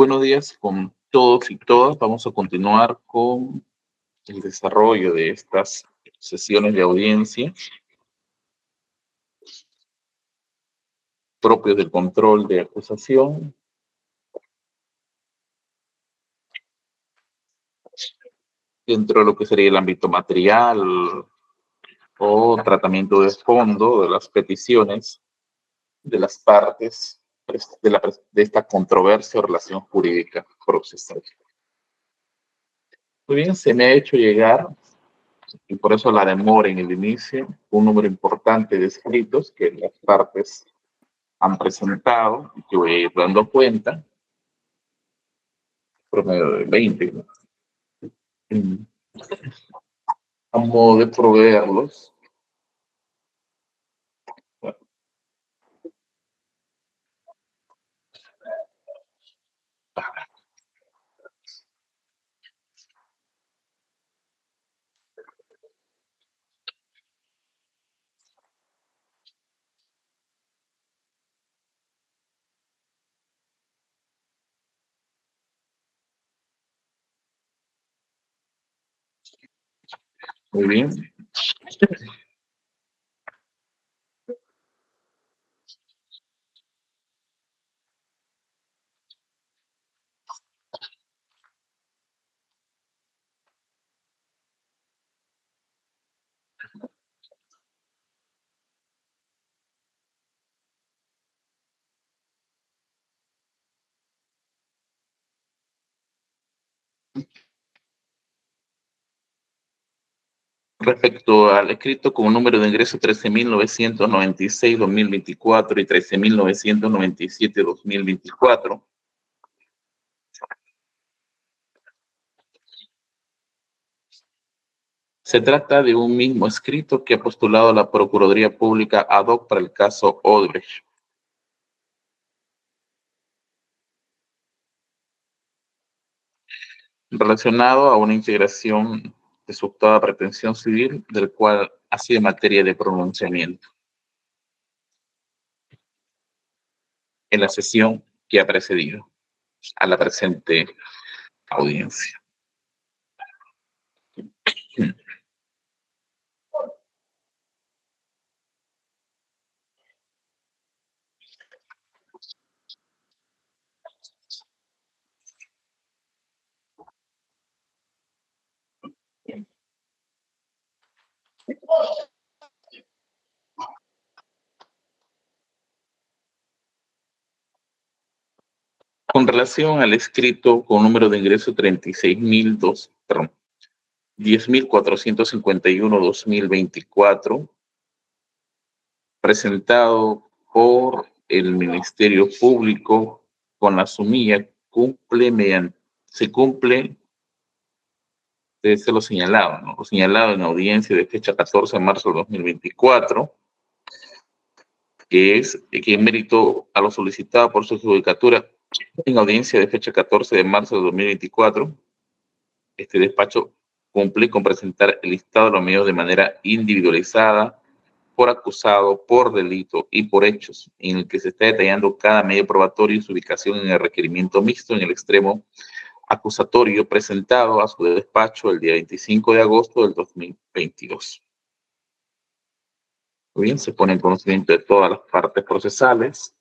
Buenos días con todos y todas. Vamos a continuar con el desarrollo de estas sesiones de audiencia propios del control de acusación. Dentro de lo que sería el ámbito material o tratamiento de fondo de las peticiones de las partes de esta controversia o relación jurídica procesal. Muy bien, se me ha hecho llegar, y por eso la demora en el inicio, un número importante de escritos que las partes han presentado y que voy a ir dando cuenta, promedio de 20, ¿no? A modo de proveerlos. Muy bien. Respecto al escrito con número de ingreso 13.996-2024 y 13.997-2024, se trata de un mismo escrito que ha postulado la Procuraduría Pública ad hoc para el caso Odebrecht. Relacionado a una integración de su octava pretensión civil, del cual ha sido materia de pronunciamiento en la sesión que ha precedido a la presente audiencia. Con relación al escrito con número de ingreso 10.451-2024, presentado por el Ministerio Público con la sumilla, se cumple desde lo señalado, ¿no? Lo señalado en audiencia de fecha 14 de marzo de 2024, que es que en mérito a lo solicitado por su judicatura en audiencia de fecha 14 de marzo de 2024, este despacho cumple con presentar el listado de los medios de manera individualizada por acusado, por delito y por hechos, en el que se está detallando cada medio probatorio y su ubicación en el requerimiento mixto en el extremo acusatorio presentado a su despacho el día 25 de agosto del 2022. Muy bien, se pone en conocimiento de todas las partes procesales.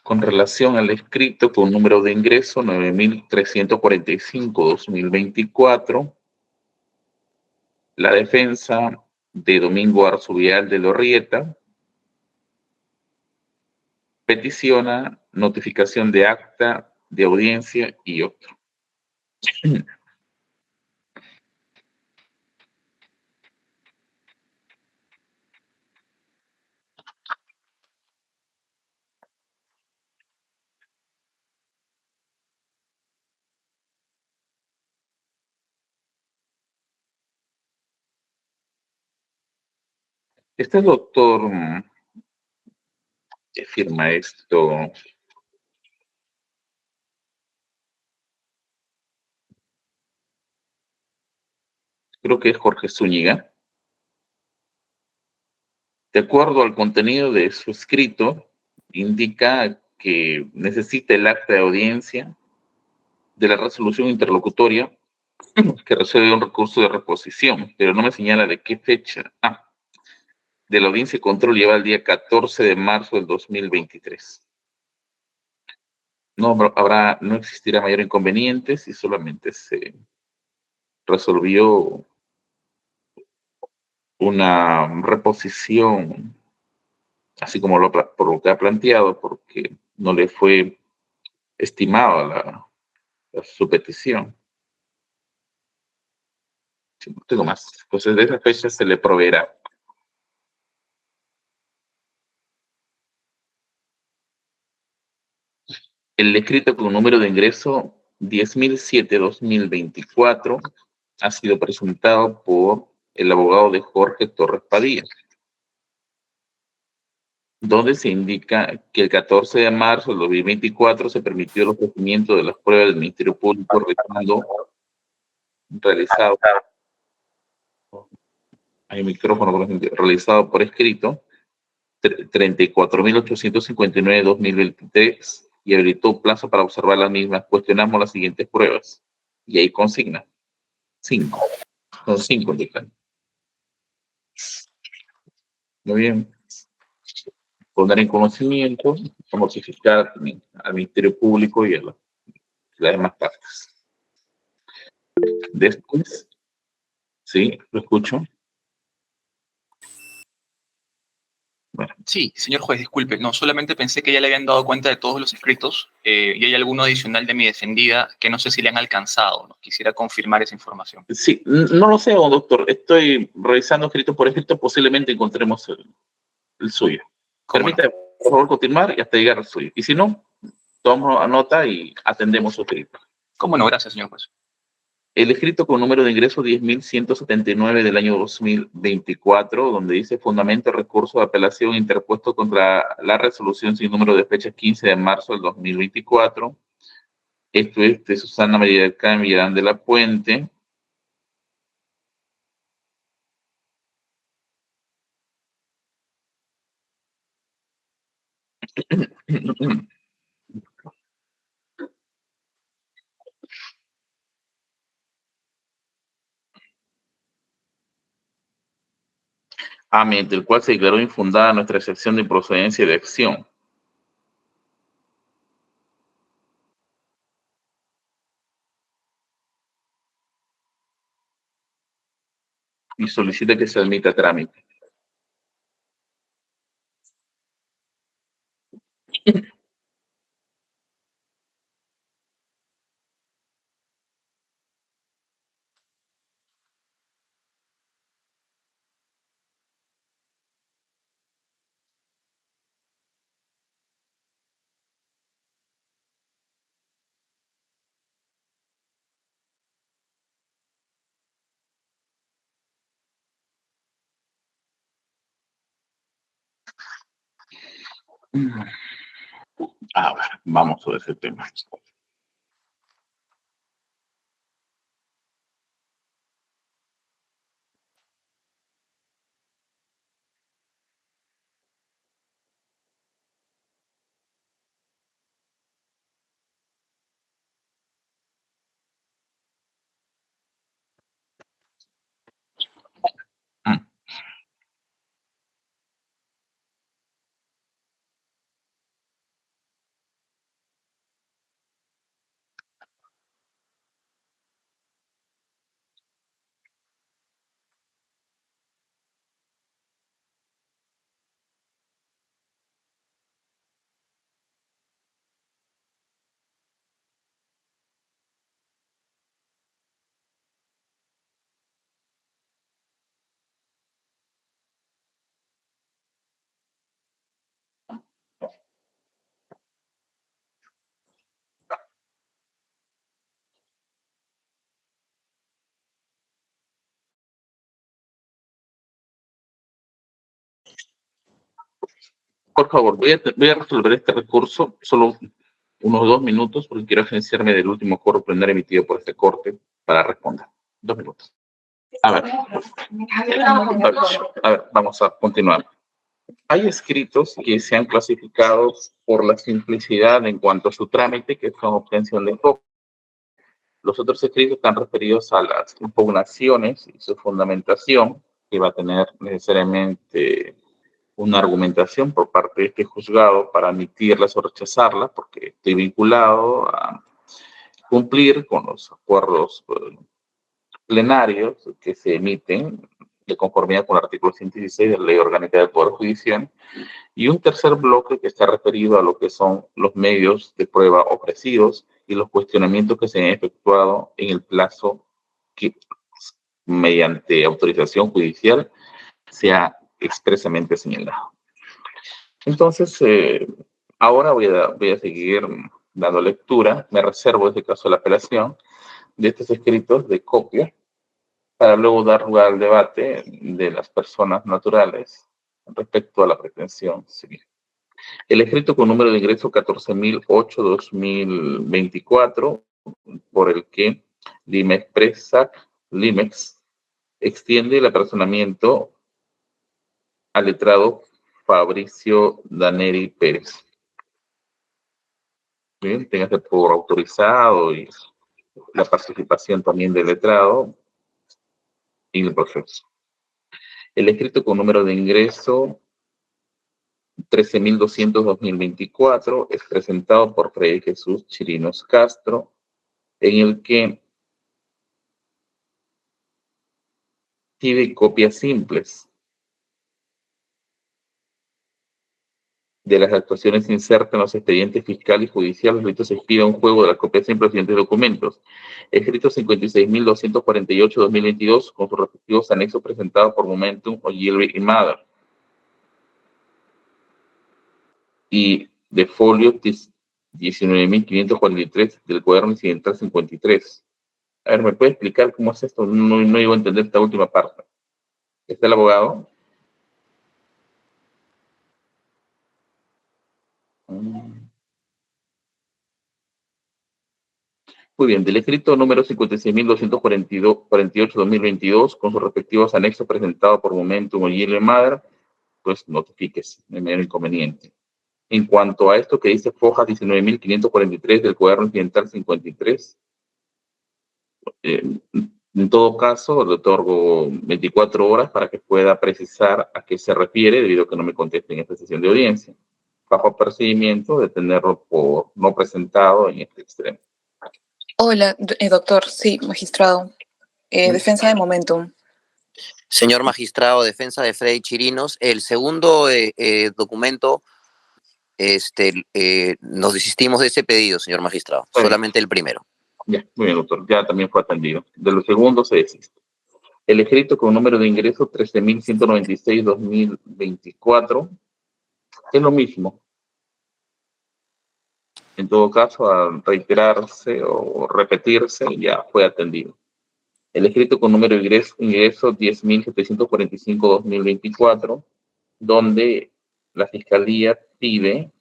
Con relación al escrito con número de ingreso 9.345-2024, la defensa de Domingo Arzubial de Lorrieta peticiona notificación de acta de audiencia y otro. Este doctor que firma esto, creo que es Jorge Zúñiga. De acuerdo al contenido de su escrito, indica que necesita el acta de audiencia de la resolución interlocutoria que resuelve un recurso de reposición, pero no me señala de qué fecha. De la audiencia de control lleva el día 14 de marzo del 2023. No existirá mayor inconveniente si solamente se resolvió una reposición, así como por lo que ha planteado, porque no le fue estimada su petición. Si no tengo más, pues desde esa fecha se le proveerá. El escrito con número de ingreso 10.007-2024 ha sido presentado por el abogado de Jorge Torres Padilla, donde se indica que el 14 de marzo del 2024 se permitió el ofrecimiento de las pruebas del Ministerio Público realizado por escrito 34.859-2023 y habilitó plazo para observar las mismas. Cuestionamos las siguientes pruebas. Y ahí consigna 5. Son 5 indican. Muy bien. Poner en conocimiento, notificar al Ministerio Público y a las demás partes. Después, sí, lo escucho. Bueno. Sí, señor juez, disculpe, no, solamente pensé que ya le habían dado cuenta de todos los escritos y hay alguno adicional de mi defendida que no sé si le han alcanzado, ¿no? Quisiera confirmar esa información. Sí, no lo sé, doctor, estoy revisando escrito por escrito, posiblemente encontremos el suyo. Permítame, por favor, continuar y hasta llegar al suyo. Y si no, tomamos nota y atendemos su escrito. ¿Cómo no? Gracias, señor juez. El escrito con número de ingreso 10.179 del año 2024, donde dice fundamento recurso de apelación interpuesto contra la resolución sin número de fecha 15 de marzo del 2024. Esto es de Susana María del Carmen Villarán de la Puente. Mediante el cual se declaró infundada nuestra excepción de improcedencia y de acción. Y solicita que se admita trámite. A ver, vamos sobre ese tema. Por favor, voy a resolver este recurso, solo unos 2 minutos, porque quiero agenciarme del último coro plenario emitido por este corte para responder. 2 minutos. A ver, vamos a continuar. Hay escritos que se han clasificado por la simplicidad en cuanto a su trámite, que son obtención de copia. Los otros escritos están referidos a las impugnaciones y su fundamentación, que va a tener necesariamente una argumentación por parte de este juzgado para admitirlas o rechazarlas, porque estoy vinculado a cumplir con los acuerdos plenarios que se emiten de conformidad con el artículo 116 de la Ley Orgánica del Poder Judicial, y un tercer bloque que está referido a lo que son los medios de prueba ofrecidos y los cuestionamientos que se han efectuado en el plazo que, mediante autorización judicial, se ha expresamente señalado. Entonces, ahora voy a seguir dando lectura. Me reservo, en este caso, la apelación de estos escritos de copia para luego dar lugar al debate de las personas naturales respecto a la pretensión civil. El escrito con número de ingreso 14.008-2024, por el que Limex extiende el apersonamiento al letrado Fabricio Daneri Pérez. Bien, téngase por autorizado y la participación también del letrado en el proceso. El escrito con número de ingreso 13.200-2024 es presentado por Freddy Jesús Chirinos Castro, en el que pide copias simples de las actuaciones insertas en los expedientes fiscales y judiciales. Los se expide un juego de las copias simples de los siguientes documentos. Escrito 56.248-2022 con sus respectivos anexos presentados por Momentum, Ogilvy y Mather. Y de folio 19.543 del cuaderno incidental 53. A ver, ¿me puede explicar cómo es esto? No llego a entender esta última parte. ¿Está el abogado? Muy bien, del escrito número 56.248-2022, con sus respectivos anexos presentados por Momentum o Yale Madre, pues notifíquese, no hay mayor inconveniente. En cuanto a esto que dice Foja 19.543 del cuaderno incidental 53, en todo caso, le otorgo 24 horas para que pueda precisar a qué se refiere, debido a que no me conteste en esta sesión de audiencia, bajo procedimiento de tenerlo por no presentado en este extremo. Hola, doctor. Sí, magistrado. Defensa de Momentum. Señor magistrado, defensa de Freddy Chirinos. El segundo documento, nos desistimos de ese pedido, señor magistrado. Solamente el primero. Ya, muy bien, doctor. Ya también fue atendido. De los segundos se desiste. El escrito con número de ingreso 13.196-2024 es lo mismo. En todo caso, al reiterarse o repetirse, ya fue atendido. El escrito con número de ingreso 10.745-2024, donde la Fiscalía pide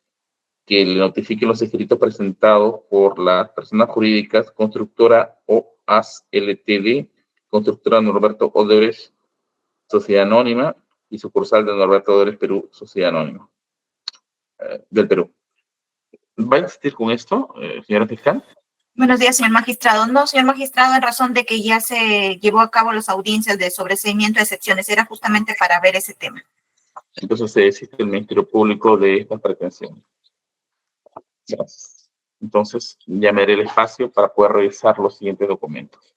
que le notifiquen los escritos presentados por las personas jurídicas Constructora OAS Ltd, Constructora Norberto Odebrecht, Sociedad Anónima, y sucursal de Norberto Odebrecht Perú, Sociedad Anónima, del Perú. ¿Va a insistir con esto, señora fiscal? Buenos días, señor magistrado. No, señor magistrado, en razón de que ya se llevó a cabo las audiencias de sobreseimiento de secciones, era justamente para ver ese tema. Entonces se desiste el Ministerio Público de estas pretensiones. Gracias. Entonces, llamaré el espacio para poder revisar los siguientes documentos.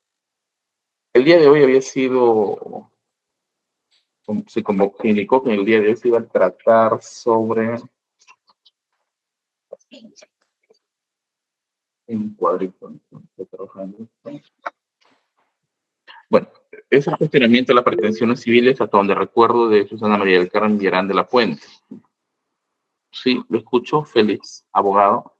El día de hoy había sido, se indicó que el día de hoy se iba a tratar sobre un cuadrito. Bueno, es el cuestionamiento de las pretensiones civiles, hasta donde recuerdo, de Susana María del Carmen Villarán de la Fuente. Sí, lo escucho. Félix, abogado.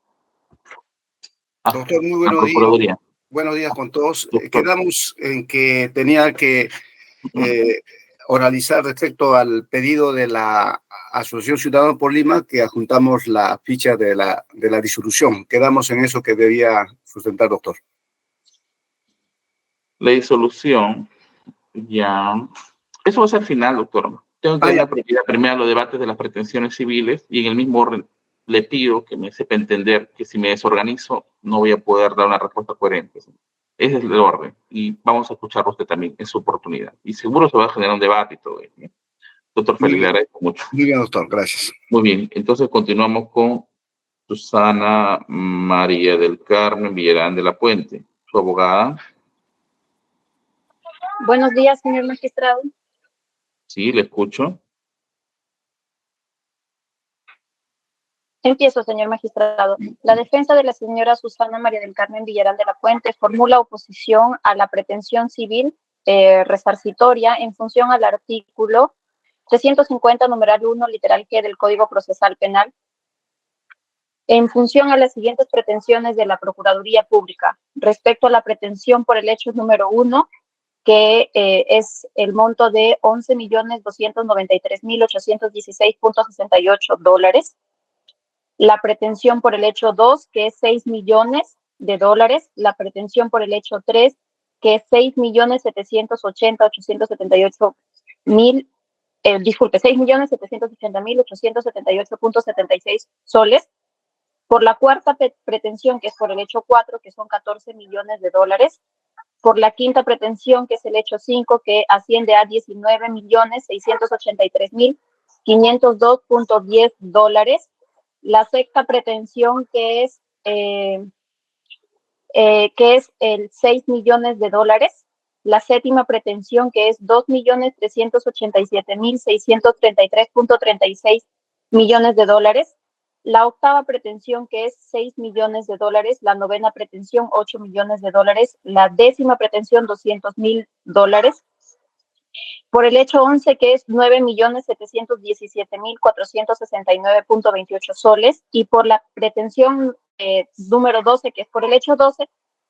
Doctor, muy buenos días. Buenos días con todos. Quedamos en que tenía que oralizar respecto al pedido de la Asociación Ciudadanos por Lima, que adjuntamos la ficha de la disolución. Quedamos en eso que debía sustentar, doctor. La disolución Ya. Eso va a ser final, doctor. Tengo que dar ya. la prioridad primero a los debates de las pretensiones civiles y en el mismo orden le pido que me sepa entender que si me desorganizo no voy a poder dar una respuesta coherente. Ese es el orden y vamos a escucharlo usted también en su oportunidad. Y seguro se va a generar un debate y todo eso, ¿no? Doctor Muy Félix, le bien, agradezco mucho. muy bien, doctor, gracias. Muy bien, entonces continuamos con Susana María del Carmen Villarán de la Puente, su abogada. Buenos días, señor magistrado. Sí, le escucho. Empiezo, señor magistrado. La defensa de la señora Susana María del Carmen Villarán de la Puente formula oposición a la pretensión civil resarcitoria en función al artículo 350, numeral 1, literal G del Código Procesal Penal, en función a las siguientes pretensiones de la Procuraduría Pública. Respecto a la pretensión por el hecho número 1, que es el monto de $11.293.816.68. La pretensión por el hecho 2, que es $6 millones. La pretensión por el hecho 3, que es $6.780.878.000, $6.780.878.76 soles. Por la cuarta pretensión, que es por el hecho 4, que son $14 millones. Por la quinta pretensión, que es el hecho 5, que asciende a $19.683.502.10. La sexta pretensión, que es el $6 millones. La séptima pretensión, que es $2.387.633.36 millones. La octava pretensión, que es $6 millones. La novena pretensión, $8 millones. La décima pretensión, $200.000. Por el hecho 11, que es $9.717.469.28 soles. Y por la pretensión número 12, que es por el hecho 12,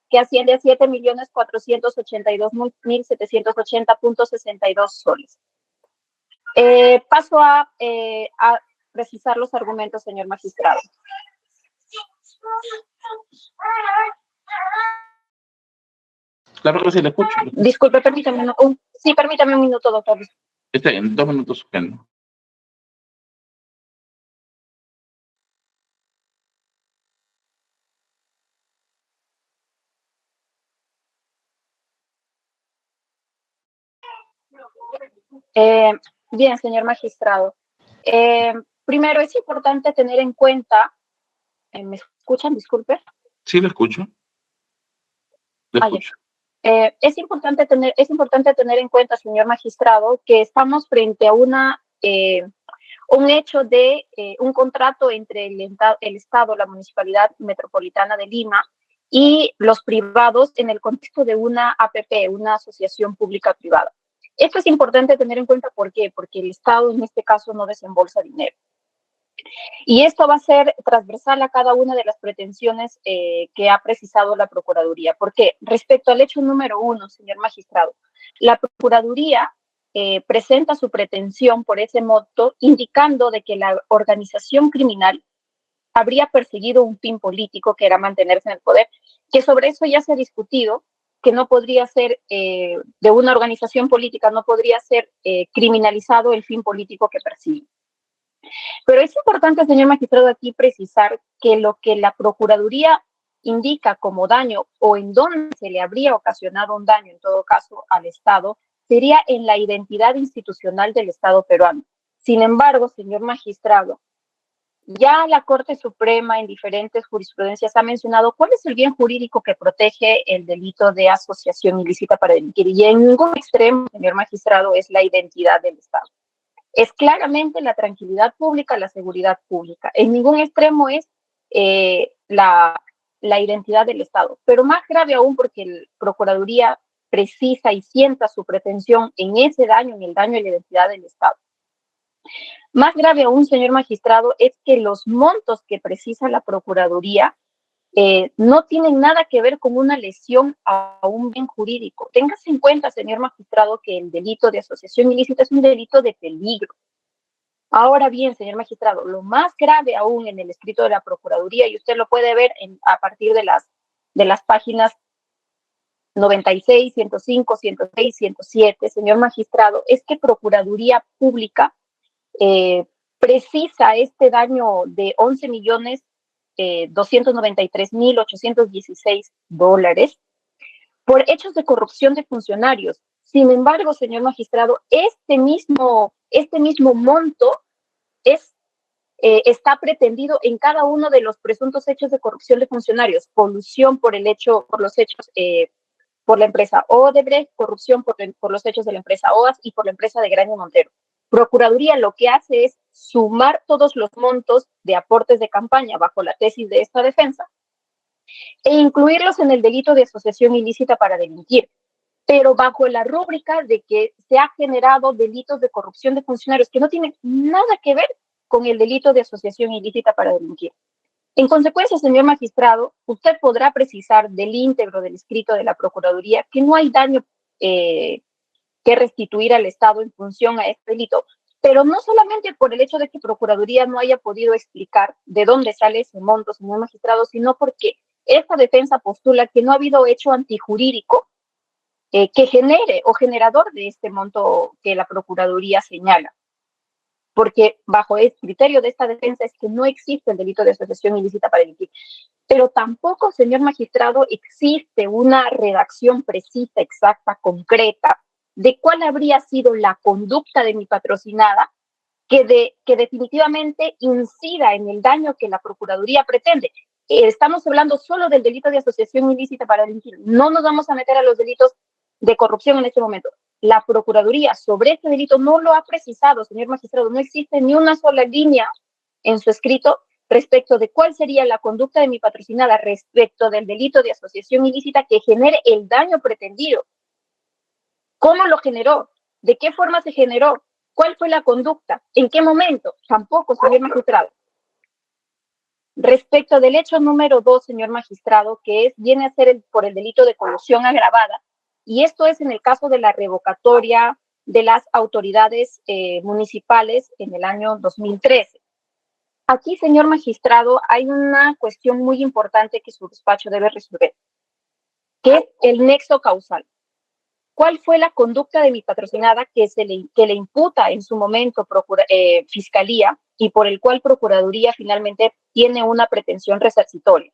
que asciende a $7.482.780.62 soles. Paso a precisar los argumentos, señor magistrado. Claro que sí, le escucho. Disculpe, permítame permítame un minuto, doctor. Está en 2 minutos, suspendo. Bien, señor magistrado. Primero, es importante tener en cuenta, ¿me escuchan? Disculpe. Sí, le escucho. Le escucho. Es importante tener en cuenta, señor magistrado, que estamos frente a un hecho de un contrato entre el Estado, la Municipalidad Metropolitana de Lima, y los privados en el contexto de una APP, una asociación pública-privada. Esto es importante tener en cuenta, ¿por qué? Porque el Estado en este caso no desembolsa dinero. Y esto va a ser transversal a cada una de las pretensiones que ha precisado la Procuraduría. ¿Por qué? Respecto al hecho número 1, señor magistrado, la Procuraduría presenta su pretensión por ese monto indicando de que la organización criminal habría perseguido un fin político que era mantenerse en el poder, que sobre eso ya se ha discutido, que no podría ser de una organización política, no podría ser criminalizado el fin político que persigue. Pero es importante, señor magistrado, aquí precisar que lo que la Procuraduría indica como daño o en donde se le habría ocasionado un daño, en todo caso, al Estado, sería en la identidad institucional del Estado peruano. Sin embargo, señor magistrado, ya la Corte Suprema en diferentes jurisprudencias ha mencionado cuál es el bien jurídico que protege el delito de asociación ilícita para delinquir. Y en ningún extremo, señor magistrado, es la identidad del Estado. Es claramente la tranquilidad pública, la seguridad pública. En ningún extremo es la identidad del Estado. Pero más grave aún porque la Procuraduría precisa y sienta su pretensión en ese daño, en el daño a la identidad del Estado. Más grave aún, señor magistrado, es que los montos que precisa la Procuraduría no tienen nada que ver con una lesión a un bien jurídico. Téngase en cuenta, señor magistrado, que el delito de asociación ilícita es un delito de peligro. Ahora bien, señor magistrado, lo más grave aún en el escrito de la Procuraduría, y usted lo puede ver a partir de las páginas 96, 105, 106, 107, señor magistrado, es que Procuraduría Pública precisa este daño de 11.293.816 dólares por hechos de corrupción de funcionarios. Sin embargo, señor magistrado, este mismo monto está pretendido en cada uno de los presuntos hechos de corrupción de funcionarios: colusión por los hechos por la empresa Odebrecht, corrupción por los hechos de la empresa OAS y por la empresa de Graña Montero. Procuraduría lo que hace es sumar todos los montos de aportes de campaña bajo la tesis de esta defensa e incluirlos en el delito de asociación ilícita para delinquir, pero bajo la rúbrica de que se ha generado delitos de corrupción de funcionarios que no tienen nada que ver con el delito de asociación ilícita para delinquir. En consecuencia, señor magistrado, usted podrá precisar del íntegro del escrito de la Procuraduría que no hay daño que restituir al Estado en función a este delito, pero no solamente por el hecho de que Procuraduría no haya podido explicar de dónde sale ese monto, señor magistrado, sino porque esta defensa postula que no ha habido hecho antijurídico que genere o generador de este monto que la Procuraduría señala. Porque bajo el criterio de esta defensa es que no existe el delito de asociación ilícita para delinquir. Pero tampoco, señor magistrado, existe una redacción precisa, exacta, concreta, de cuál habría sido la conducta de mi patrocinada que definitivamente incida en el daño que la Procuraduría pretende. Estamos hablando solo del delito de asociación ilícita para delinquir. No nos vamos a meter a los delitos de corrupción en este momento. La Procuraduría sobre este delito no lo ha precisado, señor magistrado. No existe ni una sola línea en su escrito respecto de cuál sería la conducta de mi patrocinada respecto del delito de asociación ilícita que genere el daño pretendido. ¿Cómo lo generó? ¿De qué forma se generó? ¿Cuál fue la conducta? ¿En qué momento? Tampoco, señor magistrado. Respecto del hecho número 2, señor magistrado, que viene a ser por el delito de colusión agravada, y esto es en el caso de la revocatoria de las autoridades municipales en el año 2013. Aquí, señor magistrado, hay una cuestión muy importante que su despacho debe resolver, que es el nexo causal. ¿Cuál fue la conducta de mi patrocinada que le imputa en su momento Fiscalía y por el cual Procuraduría finalmente tiene una pretensión resarcitoria?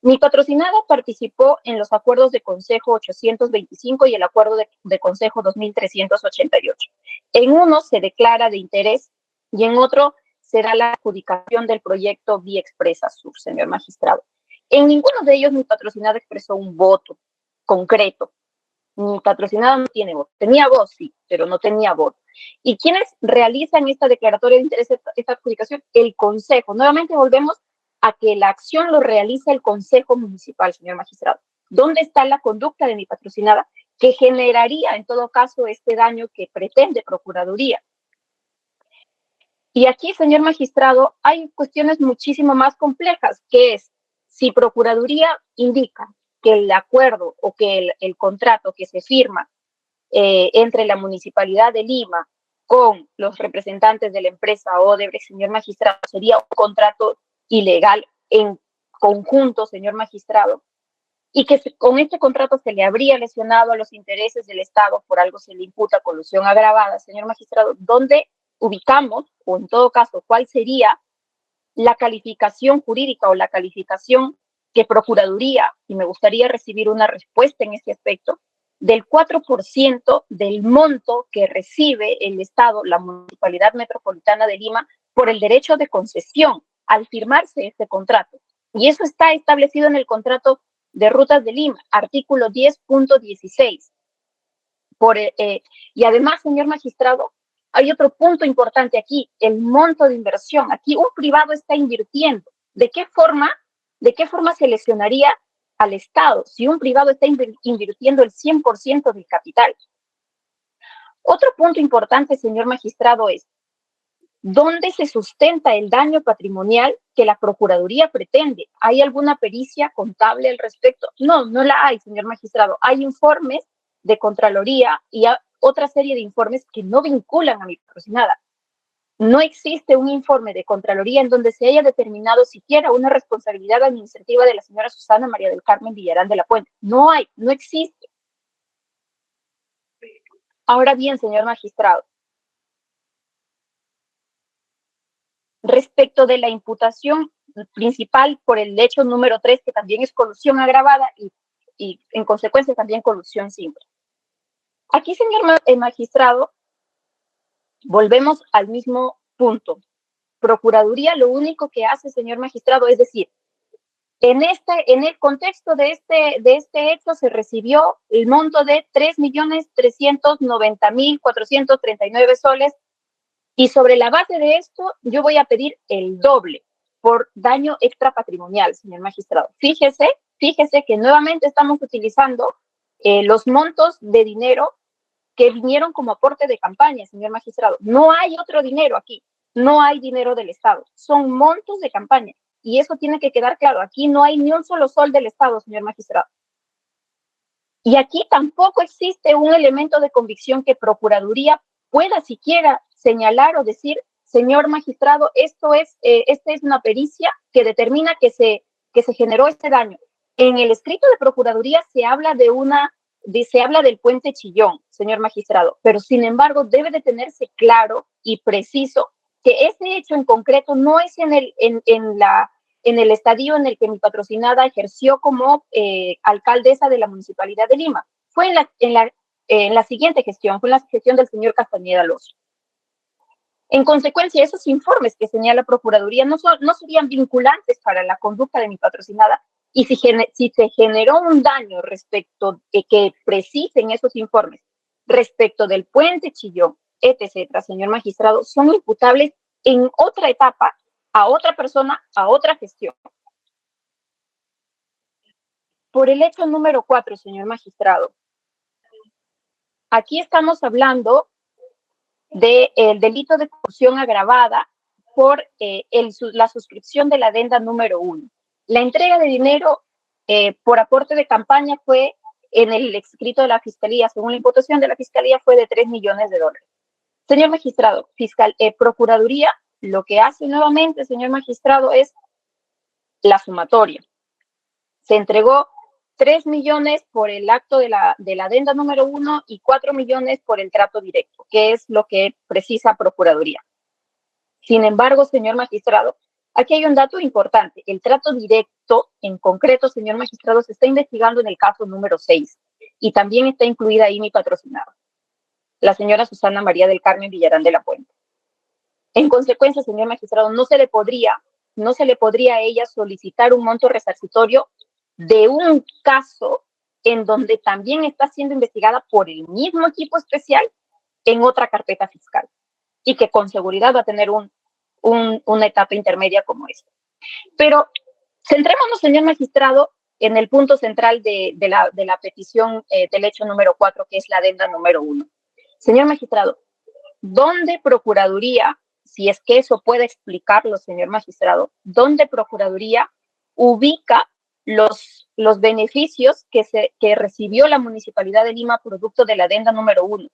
Mi patrocinada participó en los acuerdos de Consejo 825 y el acuerdo de Consejo 2388. En uno se declara de interés y en otro será la adjudicación del proyecto Vía Expresa Sur, señor magistrado. En ninguno de ellos mi patrocinada expresó un voto concreto. Mi patrocinada no tiene voto. Tenía voz, sí, pero no tenía voto. ¿Y quiénes realizan esta declaratoria de interés, esta adjudicación? El Consejo. Nuevamente volvemos a que la acción lo realiza el Consejo Municipal, señor magistrado. ¿Dónde está la conducta de mi patrocinada que generaría, en todo caso, este daño que pretende Procuraduría? Y aquí, señor magistrado, hay cuestiones muchísimo más complejas, que es si Procuraduría indica que el acuerdo o que el contrato que se firma entre la Municipalidad de Lima con los representantes de la empresa Odebrecht, señor magistrado, sería un contrato ilegal en conjunto, señor magistrado, y que con este contrato se le habría lesionado a los intereses del Estado, por algo se le imputa colusión agravada, señor magistrado, ¿dónde ubicamos, o en todo caso, cuál sería la calificación jurídica o la calificación que Procuraduría, y me gustaría recibir una respuesta en este aspecto, del 4% del monto que recibe el Estado, la Municipalidad Metropolitana de Lima, por el derecho de concesión al firmarse este contrato? Y eso está establecido en el contrato de Rutas de Lima, artículo 10.16. Y además, señor magistrado, hay otro punto importante aquí, el monto de inversión. Aquí un privado está invirtiendo. ¿De qué forma se lesionaría al Estado si un privado está invirtiendo el 100% del capital? Otro punto importante, señor magistrado, es ¿dónde se sustenta el daño patrimonial que la Procuraduría pretende? ¿Hay alguna pericia contable al respecto? No, no la hay, señor magistrado. Hay informes de Contraloría y otra serie de informes que no vinculan a mi patrocinada. No existe un informe de Contraloría en donde se haya determinado siquiera una responsabilidad administrativa de la señora Susana María del Carmen Villarán de la Puente. No hay, no existe. Ahora bien, señor magistrado, respecto de la imputación principal por el hecho número 3, que también es colusión agravada y en consecuencia también colusión simple. Aquí, señor magistrado, volvemos al mismo punto. Procuraduría lo único que hace, señor magistrado, es decir, en el contexto de este hecho se recibió el monto de 3.390.439 soles y sobre la base de esto yo voy a pedir el doble por daño extrapatrimonial, señor magistrado. Fíjese que nuevamente estamos utilizando los montos de dinero que vinieron como aporte de campaña, señor magistrado. No hay otro dinero aquí, no hay dinero del Estado, son montos de campaña. Y eso tiene que quedar claro. Aquí no hay ni un solo sol del Estado, señor magistrado. Y aquí tampoco existe un elemento de convicción que Procuraduría pueda siquiera señalar o decir, señor magistrado, esta es una pericia que determina que se generó este daño. En el escrito de Procuraduría se habla del puente Chillón, señor magistrado, pero sin embargo debe de tenerse claro y preciso que ese hecho en concreto no es en el estadio en el que mi patrocinada ejerció como alcaldesa de la Municipalidad de Lima. Fue en la siguiente gestión, fue en la gestión del señor Castañeda Alonso. En consecuencia, esos informes que señala Procuraduría no serían vinculantes para la conducta de mi patrocinada, y si se generó un daño respecto de que precisen esos informes respecto del puente Chillón, etc., señor magistrado, son imputables en otra etapa a otra persona, a otra gestión. Por el hecho número 4, señor magistrado, aquí estamos hablando del delito de corrupción agravada por la suscripción de la adenda número 1. La entrega de dinero por aporte de campaña fue, en el escrito de la Fiscalía, según la imputación de la Fiscalía, fue de $3 millones. Señor magistrado, Procuraduría, lo que hace nuevamente, señor magistrado, es la sumatoria. Se entregó 3 millones por el acto de la adenda número 1 y 4 millones por el trato directo, que es lo que precisa Procuraduría. Sin embargo, señor magistrado, aquí hay un dato importante. El trato directo, en concreto, señor magistrado, se está investigando en el caso número 6 y también está incluida ahí mi patrocinada, la señora Susana María del Carmen Villarán de la Puente. En consecuencia, señor magistrado, no se le podría a ella solicitar un monto resarcitorio de un caso en donde también está siendo investigada por el mismo equipo especial en otra carpeta fiscal y que con seguridad va a tener una etapa intermedia como esta. Pero centrémonos, señor magistrado, en el punto central de la petición del hecho número 4, que es la adenda número 1. Señor magistrado, ¿dónde Procuraduría, si es que eso puede explicarlo, señor magistrado, dónde Procuraduría ubica los beneficios que recibió la Municipalidad de Lima producto de la adenda número 1?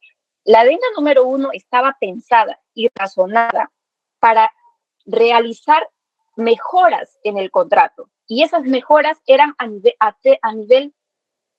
La adenda número 1 estaba pensada y razonada para realizar mejoras en el contrato, y esas mejoras eran a nivel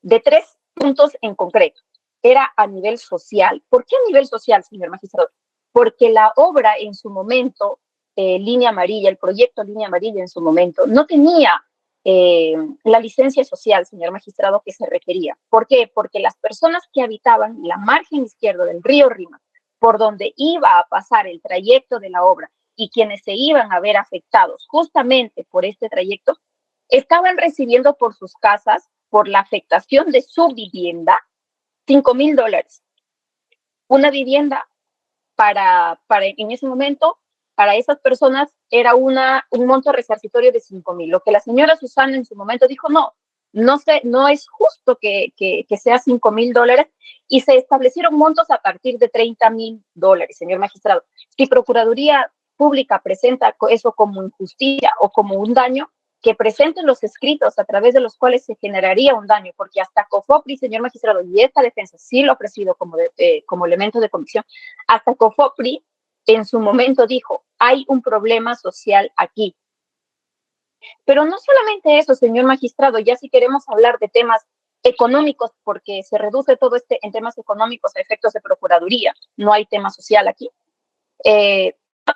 de 3 puntos en concreto. Era a nivel social. ¿Por qué a nivel social, señor magistrado? Porque la obra en su momento, Línea Amarilla, el proyecto Línea Amarilla en su momento, no tenía la licencia social, señor magistrado, que se requería. ¿Por qué? Porque las personas que habitaban la margen izquierda del río Rímac, por donde iba a pasar el trayecto de la obra y quienes se iban a ver afectados justamente por este trayecto, estaban recibiendo por sus casas, por la afectación de su vivienda, $5,000. Una vivienda en ese momento, para esas personas, era un monto resarcitorio de 5,000. Lo que la señora Susana en su momento dijo, no es justo que sea $5,000, y se establecieron montos a partir de $30,000, señor magistrado. Si Procuraduría Pública presenta eso como injusticia o como un daño, que presenten los escritos a través de los cuales se generaría un daño, porque hasta COFOPRI, señor magistrado, y esta defensa sí lo ha ofrecido como elemento de convicción, hasta COFOPRI en su momento dijo, hay un problema social aquí. Pero no solamente eso, señor magistrado, ya si queremos hablar de temas económicos, porque se reduce todo en temas económicos a efectos de procuraduría, no hay tema social aquí.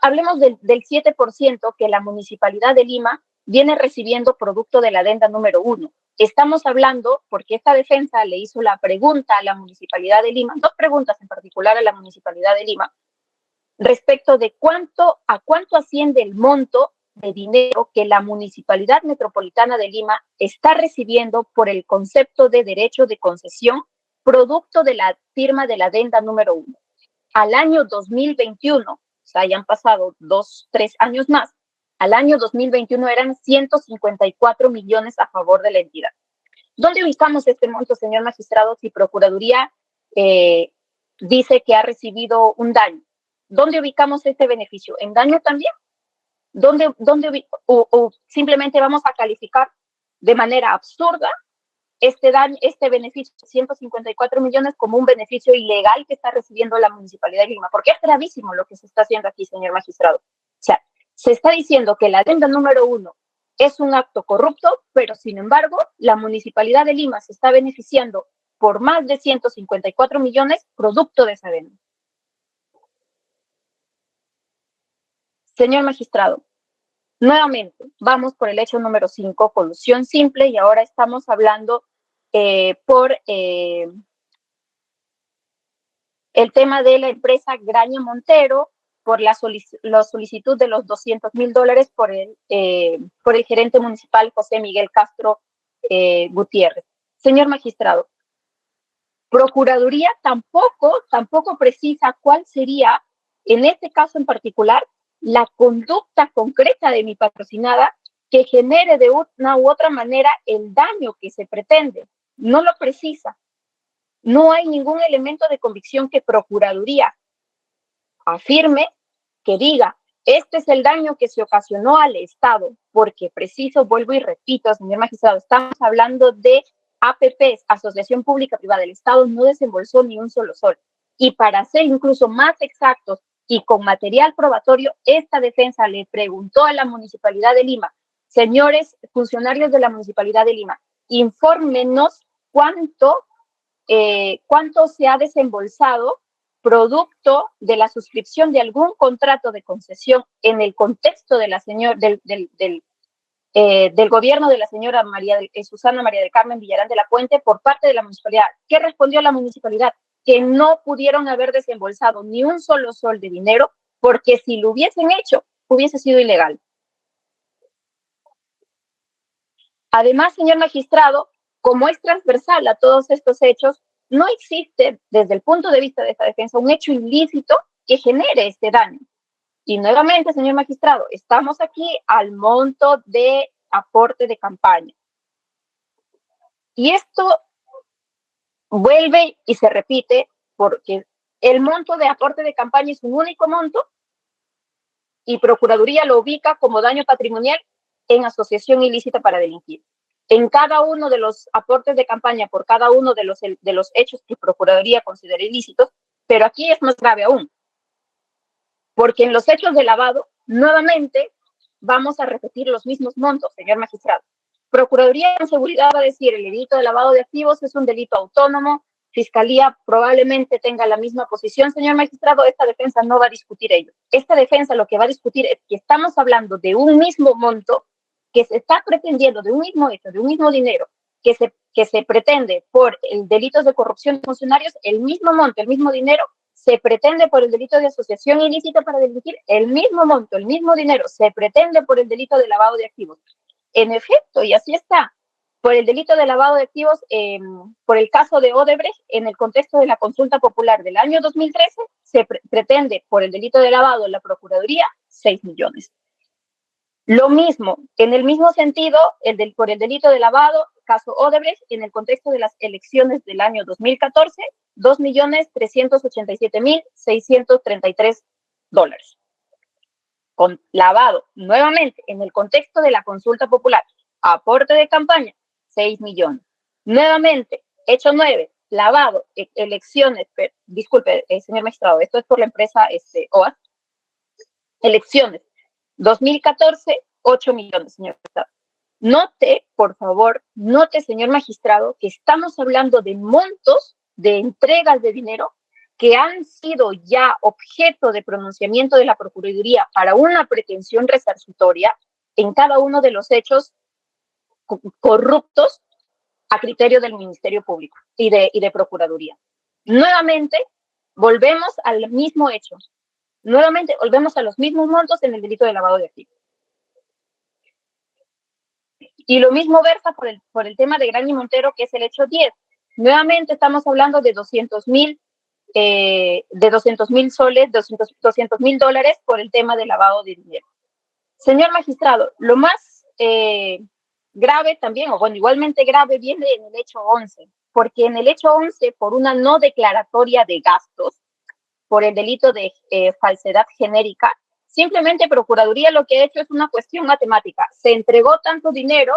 Hablemos del 7% que la Municipalidad de Lima viene recibiendo producto de la adenda número 1. Estamos hablando, porque esta defensa le hizo la pregunta a la Municipalidad de Lima, 2 preguntas en particular a la Municipalidad de Lima, respecto de a cuánto asciende el monto de dinero que la Municipalidad Metropolitana de Lima está recibiendo por el concepto de derecho de concesión, producto de la firma de la adenda número 1. Al año 2021, o sea, ya han pasado 2, 3 años más, al año 2021 eran 154 millones a favor de la entidad. ¿Dónde ubicamos este monto, señor magistrado, si Procuraduría dice que ha recibido un daño? ¿Dónde ubicamos este beneficio? ¿En daño también? O simplemente vamos a calificar de manera absurda este beneficio de 154 millones como un beneficio ilegal que está recibiendo la Municipalidad de Lima? Porque es gravísimo lo que se está haciendo aquí, señor magistrado. O sea, se está diciendo que la adenda número 1 es un acto corrupto, pero sin embargo, la Municipalidad de Lima se está beneficiando por más de 154 millones producto de esa adenda. Señor magistrado, nuevamente, vamos por el hecho número 5, colusión simple, y ahora estamos hablando por el tema de la empresa Graña Montero, por la solicitud de los $200,000 por el gerente municipal José Miguel Castro Gutiérrez. Señor magistrado, Procuraduría tampoco precisa cuál sería, en este caso en particular, la conducta concreta de mi patrocinada que genere de una u otra manera el daño que se pretende. No lo precisa. No hay ningún elemento de convicción que Procuraduría afirme, que diga, este es el daño que se ocasionó al Estado, porque preciso, vuelvo y repito, señor magistrado, estamos hablando de APPs, Asociación Pública Privada. El Estado no desembolsó ni un solo sol. Y para ser incluso más exactos, y con material probatorio, esta defensa le preguntó a la Municipalidad de Lima, señores funcionarios de la Municipalidad de Lima, infórmenos cuánto se ha desembolsado producto de la suscripción de algún contrato de concesión en el contexto de del gobierno de la señora Susana María del Carmen Villarán de la Puente por parte de la municipalidad. ¿Qué respondió la municipalidad? Que no pudieron haber desembolsado ni un solo sol de dinero, porque si lo hubiesen hecho, hubiese sido ilegal. Además, señor magistrado, como es transversal a todos estos hechos, no existe, desde el punto de vista de esta defensa, un hecho ilícito que genere este daño. Y nuevamente, señor magistrado, estamos aquí al monto de aporte de campaña. Y esto vuelve y se repite porque el monto de aporte de campaña es un único monto y Procuraduría lo ubica como daño patrimonial en asociación ilícita para delinquir. En cada uno de los aportes de campaña por cada uno de los hechos que Procuraduría considera ilícitos, pero aquí es más grave aún, porque en los hechos de lavado, nuevamente, vamos a repetir los mismos montos, señor magistrado. Procuraduría en Seguridad va a decir, el delito de lavado de activos es un delito autónomo, Fiscalía probablemente tenga la misma posición, señor magistrado, esta defensa no va a discutir ello. Esta defensa lo que va a discutir es que estamos hablando de un mismo monto que se está pretendiendo, de un mismo hecho, de un mismo dinero, que se pretende por el delitos de corrupción de funcionarios, el mismo monto, el mismo dinero, se pretende por el delito de asociación ilícita para delinquir, el mismo monto, el mismo dinero, se pretende por el delito de lavado de activos. En efecto, y así está, por el delito de lavado de activos, por el caso de Odebrecht, en el contexto de la consulta popular del año 2013, se pretende por el delito de lavado en la Procuraduría 6 millones. Lo mismo, en el mismo sentido, por el delito de lavado, caso Odebrecht, en el contexto de las elecciones del año 2014, $2,387,633. Con lavado, nuevamente, en el contexto de la consulta popular, aporte de campaña, 6 millones. Nuevamente, hecho 9, lavado, elecciones, disculpe, señor magistrado, esto es por la empresa OAS, elecciones, 2014, 8 millones, señor magistrado. Note, por favor, note, señor magistrado, que estamos hablando de montos de entregas de dinero que han sido ya objeto de pronunciamiento de la Procuraduría para una pretensión resarcitoria en cada uno de los hechos corruptos a criterio del Ministerio Público y de Procuraduría. Nuevamente, volvemos al mismo hecho. Nuevamente, volvemos a los mismos montos en el delito de lavado de activos. Y lo mismo versa por el tema de Graña y Montero, que es el hecho 10. Nuevamente estamos hablando de 200,000 soles, $200,000 por el tema de lavado de dinero. Señor magistrado, lo más grave también, o bueno, igualmente grave, viene en el hecho 11, porque en el hecho 11, por una no declaratoria de gastos, por el delito de falsedad genérica, simplemente Procuraduría lo que ha hecho es una cuestión matemática. Se entregó tanto dinero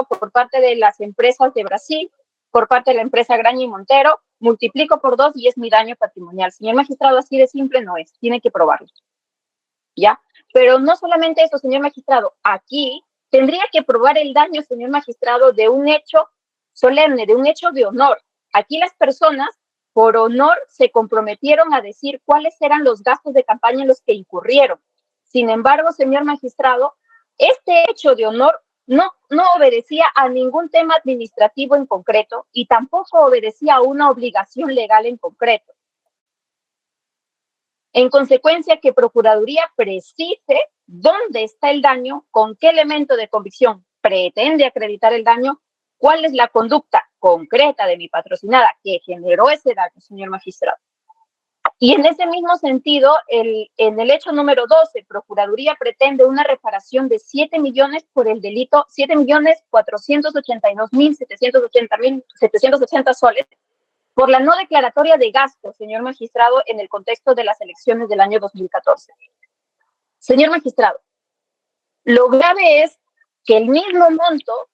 por parte de las empresas de Brasil, por parte de la empresa Graña y Montero, multiplico por 2 y es mi daño patrimonial. Señor magistrado, así de simple no es, tiene que probarlo. ¿Ya? Pero no solamente eso, señor magistrado, aquí tendría que probar el daño, señor magistrado, de un hecho solemne, de un hecho de honor. Aquí las personas, por honor, se comprometieron a decir cuáles eran los gastos de campaña en los que incurrieron. Sin embargo, señor magistrado, este hecho de honor no obedecía a ningún tema administrativo en concreto y tampoco obedecía a una obligación legal en concreto. En consecuencia, que Procuraduría precise dónde está el daño, con qué elemento de convicción pretende acreditar el daño, cuál es la conducta concreta de mi patrocinada que generó ese daño, señor magistrado. Y en ese mismo sentido, en el hecho número 12, Procuraduría pretende una reparación de 7 millones por el delito, 7.482.780 soles, por la no declaratoria de gastos, señor magistrado, en el contexto de las elecciones del año 2014. Señor magistrado, lo grave es que el mismo monto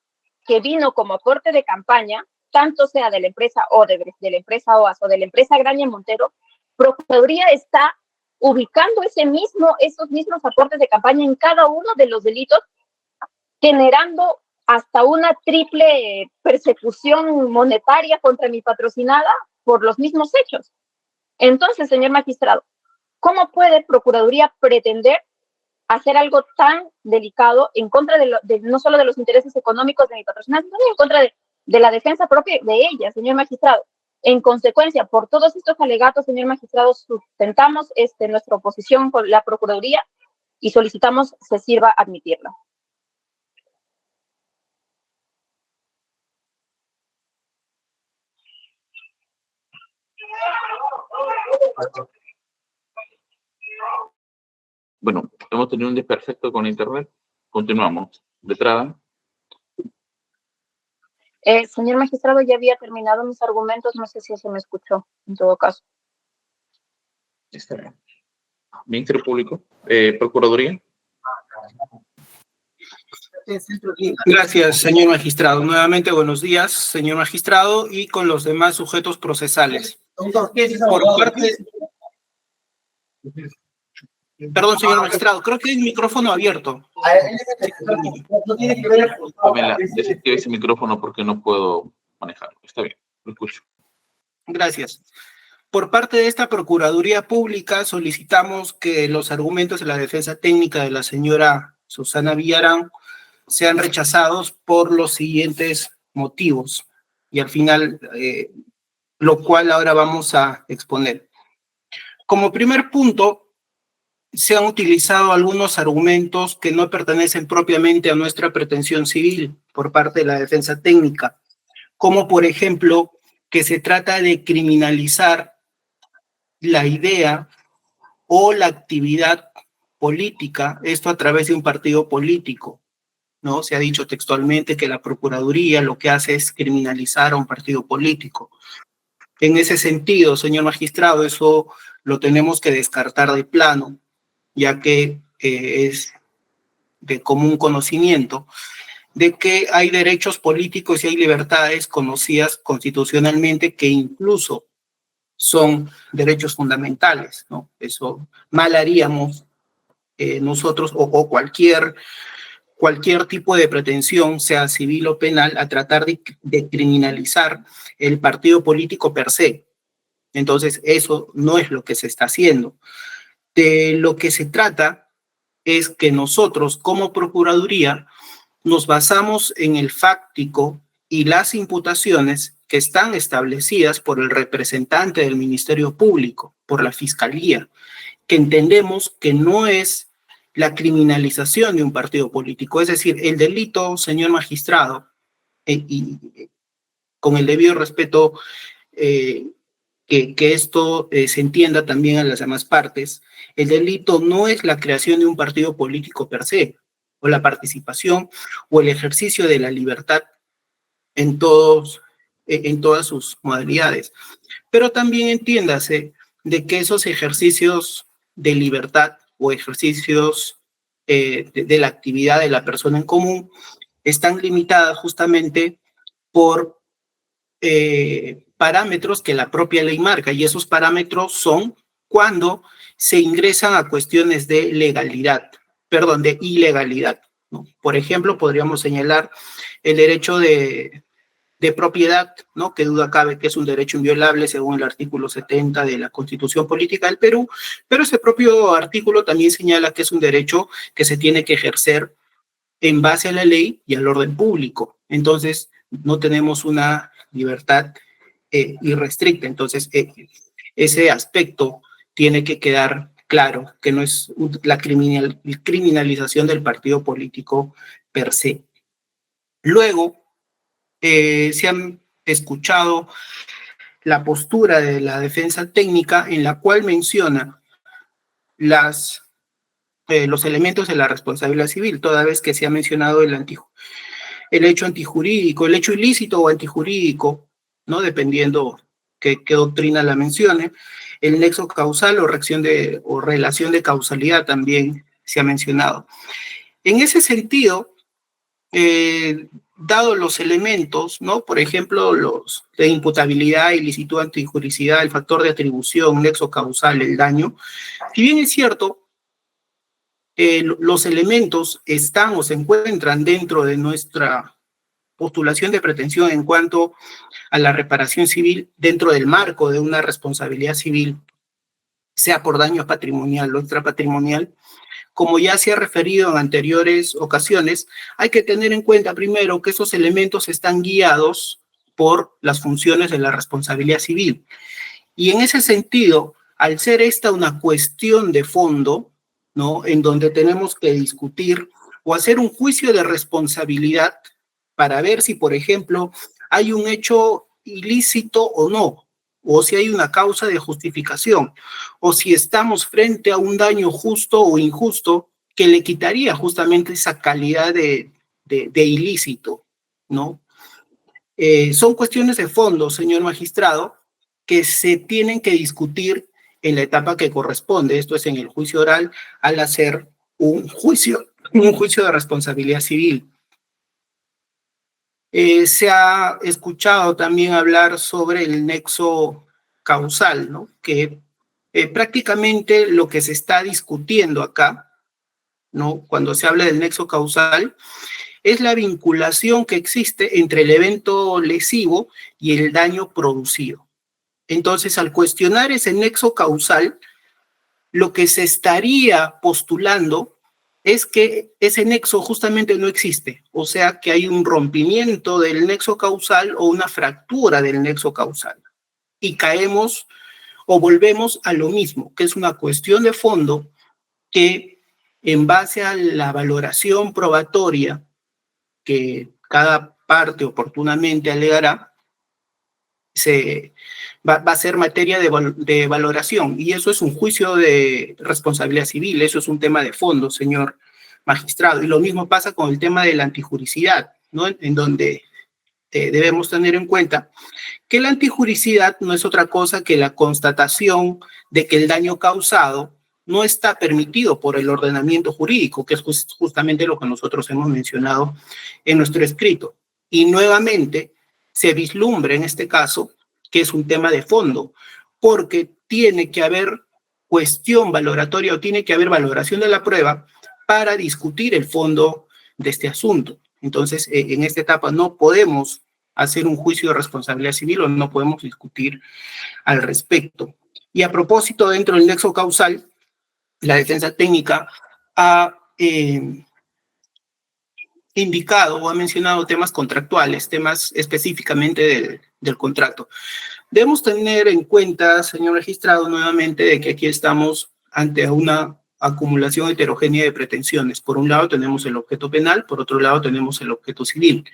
que vino como aporte de campaña, tanto sea de la empresa Odebrecht, de la empresa OAS o de la empresa Graña y Montero, Procuraduría está ubicando esos mismos aportes de campaña en cada uno de los delitos, generando hasta una triple persecución monetaria contra mi patrocinada por los mismos hechos. Entonces, señor magistrado, ¿cómo puede Procuraduría pretender hacer algo tan delicado en contra no solo de los intereses económicos de mi patrocinada, sino en contra de la defensa propia de ella, señor magistrado? En consecuencia, por todos estos alegatos, señor magistrado, sustentamos nuestra oposición con la Procuraduría y solicitamos se sirva admitirla. Bueno, hemos tenido un desperfecto con internet. Continuamos. Letrada. Señor magistrado, ya había terminado mis argumentos, no sé si se me escuchó, en todo caso. Está bien. Ministerio Público. Procuraduría. Gracias, señor magistrado. Nuevamente, buenos días, señor magistrado, y con los demás sujetos procesales. Perdón, señor magistrado, creo que hay un micrófono abierto. Pamela, desactive ese micrófono porque no puedo manejarlo. Está bien, lo escucho. Gracias. Por parte de esta Procuraduría Pública solicitamos que los argumentos de la defensa técnica de la señora Susana Villarán sean rechazados por los siguientes motivos, y al final, lo cual ahora vamos a exponer. Como primer punto, se han utilizado algunos argumentos que no pertenecen propiamente a nuestra pretensión civil por parte de la defensa técnica, como por ejemplo que se trata de criminalizar la idea o la actividad política, esto a través de un partido político, ¿no? Se ha dicho textualmente que la Procuraduría lo que hace es criminalizar a un partido político. En ese sentido, señor magistrado, eso lo tenemos que descartar de plano, ya que es de común conocimiento de que hay derechos políticos y hay libertades conocidas constitucionalmente que incluso son derechos fundamentales, ¿no? Eso mal haríamos nosotros o cualquier cualquier tipo de pretensión, sea civil o penal, a tratar de criminalizar el partido político per se. Entonces, eso no es lo que se está haciendo. De lo que se trata es que nosotros, como Procuraduría, nos basamos en el fáctico y las imputaciones que están establecidas por el representante del Ministerio Público, por la Fiscalía, que entendemos que no es la criminalización de un partido político. Es decir, el delito, señor magistrado, y con el debido respeto, que esto se entienda también a las demás partes, el delito no es la creación de un partido político per se, o la participación o el ejercicio de la libertad en todas sus modalidades. Pero también entiéndase de que esos ejercicios de libertad o ejercicios de la actividad de la persona en común están limitadas justamente por parámetros que la propia ley marca, y esos parámetros son cuando se ingresan a cuestiones de ilegalidad, ¿no? Por ejemplo, podríamos señalar el derecho de propiedad, ¿no? Que duda cabe que es un derecho inviolable según el artículo 70 de la Constitución Política del Perú, pero ese propio artículo también señala que es un derecho que se tiene que ejercer en base a la ley y al orden público. Entonces, no tenemos una libertad irrestricta. Entonces, ese aspecto tiene que quedar claro, que no es la criminalización del partido político per se. Luego, se han escuchado la postura de la defensa técnica en la cual menciona los elementos de la responsabilidad civil, toda vez que se ha mencionado el hecho antijurídico, el hecho ilícito o antijurídico, ¿no? Dependiendo qué doctrina la mencione. El nexo causal o relación de causalidad también se ha mencionado. En ese sentido, dado los elementos, ¿no? Por ejemplo, los de imputabilidad, ilicitud, antijuricidad, el factor de atribución, nexo causal, el daño, si bien es cierto, los elementos están o se encuentran dentro de nuestra postulación de pretensión en cuanto a la reparación civil dentro del marco de una responsabilidad civil, sea por daño patrimonial o extrapatrimonial. Como ya se ha referido en anteriores ocasiones, hay que tener en cuenta primero que esos elementos están guiados por las funciones de la responsabilidad civil. Y en ese sentido, al ser esta una cuestión de fondo, ¿no? En donde tenemos que discutir o hacer un juicio de responsabilidad para ver si, por ejemplo, hay un hecho ilícito o no, o si hay una causa de justificación, o si estamos frente a un daño justo o injusto que le quitaría justamente esa calidad de ilícito, ¿no? Son cuestiones de fondo, señor magistrado, que se tienen que discutir en la etapa que corresponde, esto es en el juicio oral, al hacer un juicio de responsabilidad civil. Se ha escuchado también hablar sobre el nexo causal, ¿no? Que prácticamente lo que se está discutiendo acá, ¿no? Cuando se habla del nexo causal, es la vinculación que existe entre el evento lesivo y el daño producido. Entonces, al cuestionar ese nexo causal, lo que se estaría postulando es que ese nexo justamente no existe, o sea que hay un rompimiento del nexo causal o una fractura del nexo causal. Y caemos o volvemos a lo mismo, que es una cuestión de fondo que en base a la valoración probatoria que cada parte oportunamente alegará, va a ser materia de valoración, y eso es un juicio de responsabilidad civil, eso es un tema de fondo, señor magistrado, y lo mismo pasa con el tema de la antijuricidad, ¿no? En donde debemos tener en cuenta que la antijuricidad no es otra cosa que la constatación de que el daño causado no está permitido por el ordenamiento jurídico, que es justamente lo que nosotros hemos mencionado en nuestro escrito. Y nuevamente se vislumbra en este caso que es un tema de fondo, porque tiene que haber cuestión valoratoria o tiene que haber valoración de la prueba para discutir el fondo de este asunto. Entonces, en esta etapa no podemos hacer un juicio de responsabilidad civil o no podemos discutir al respecto. Y a propósito, dentro del nexo causal, la defensa técnica ha indicado o ha mencionado temas contractuales, temas específicamente del contrato. Debemos tener en cuenta, señor magistrado, nuevamente, de que aquí estamos ante una acumulación heterogénea de pretensiones. Por un lado tenemos el objeto penal, por otro lado tenemos el objeto civil.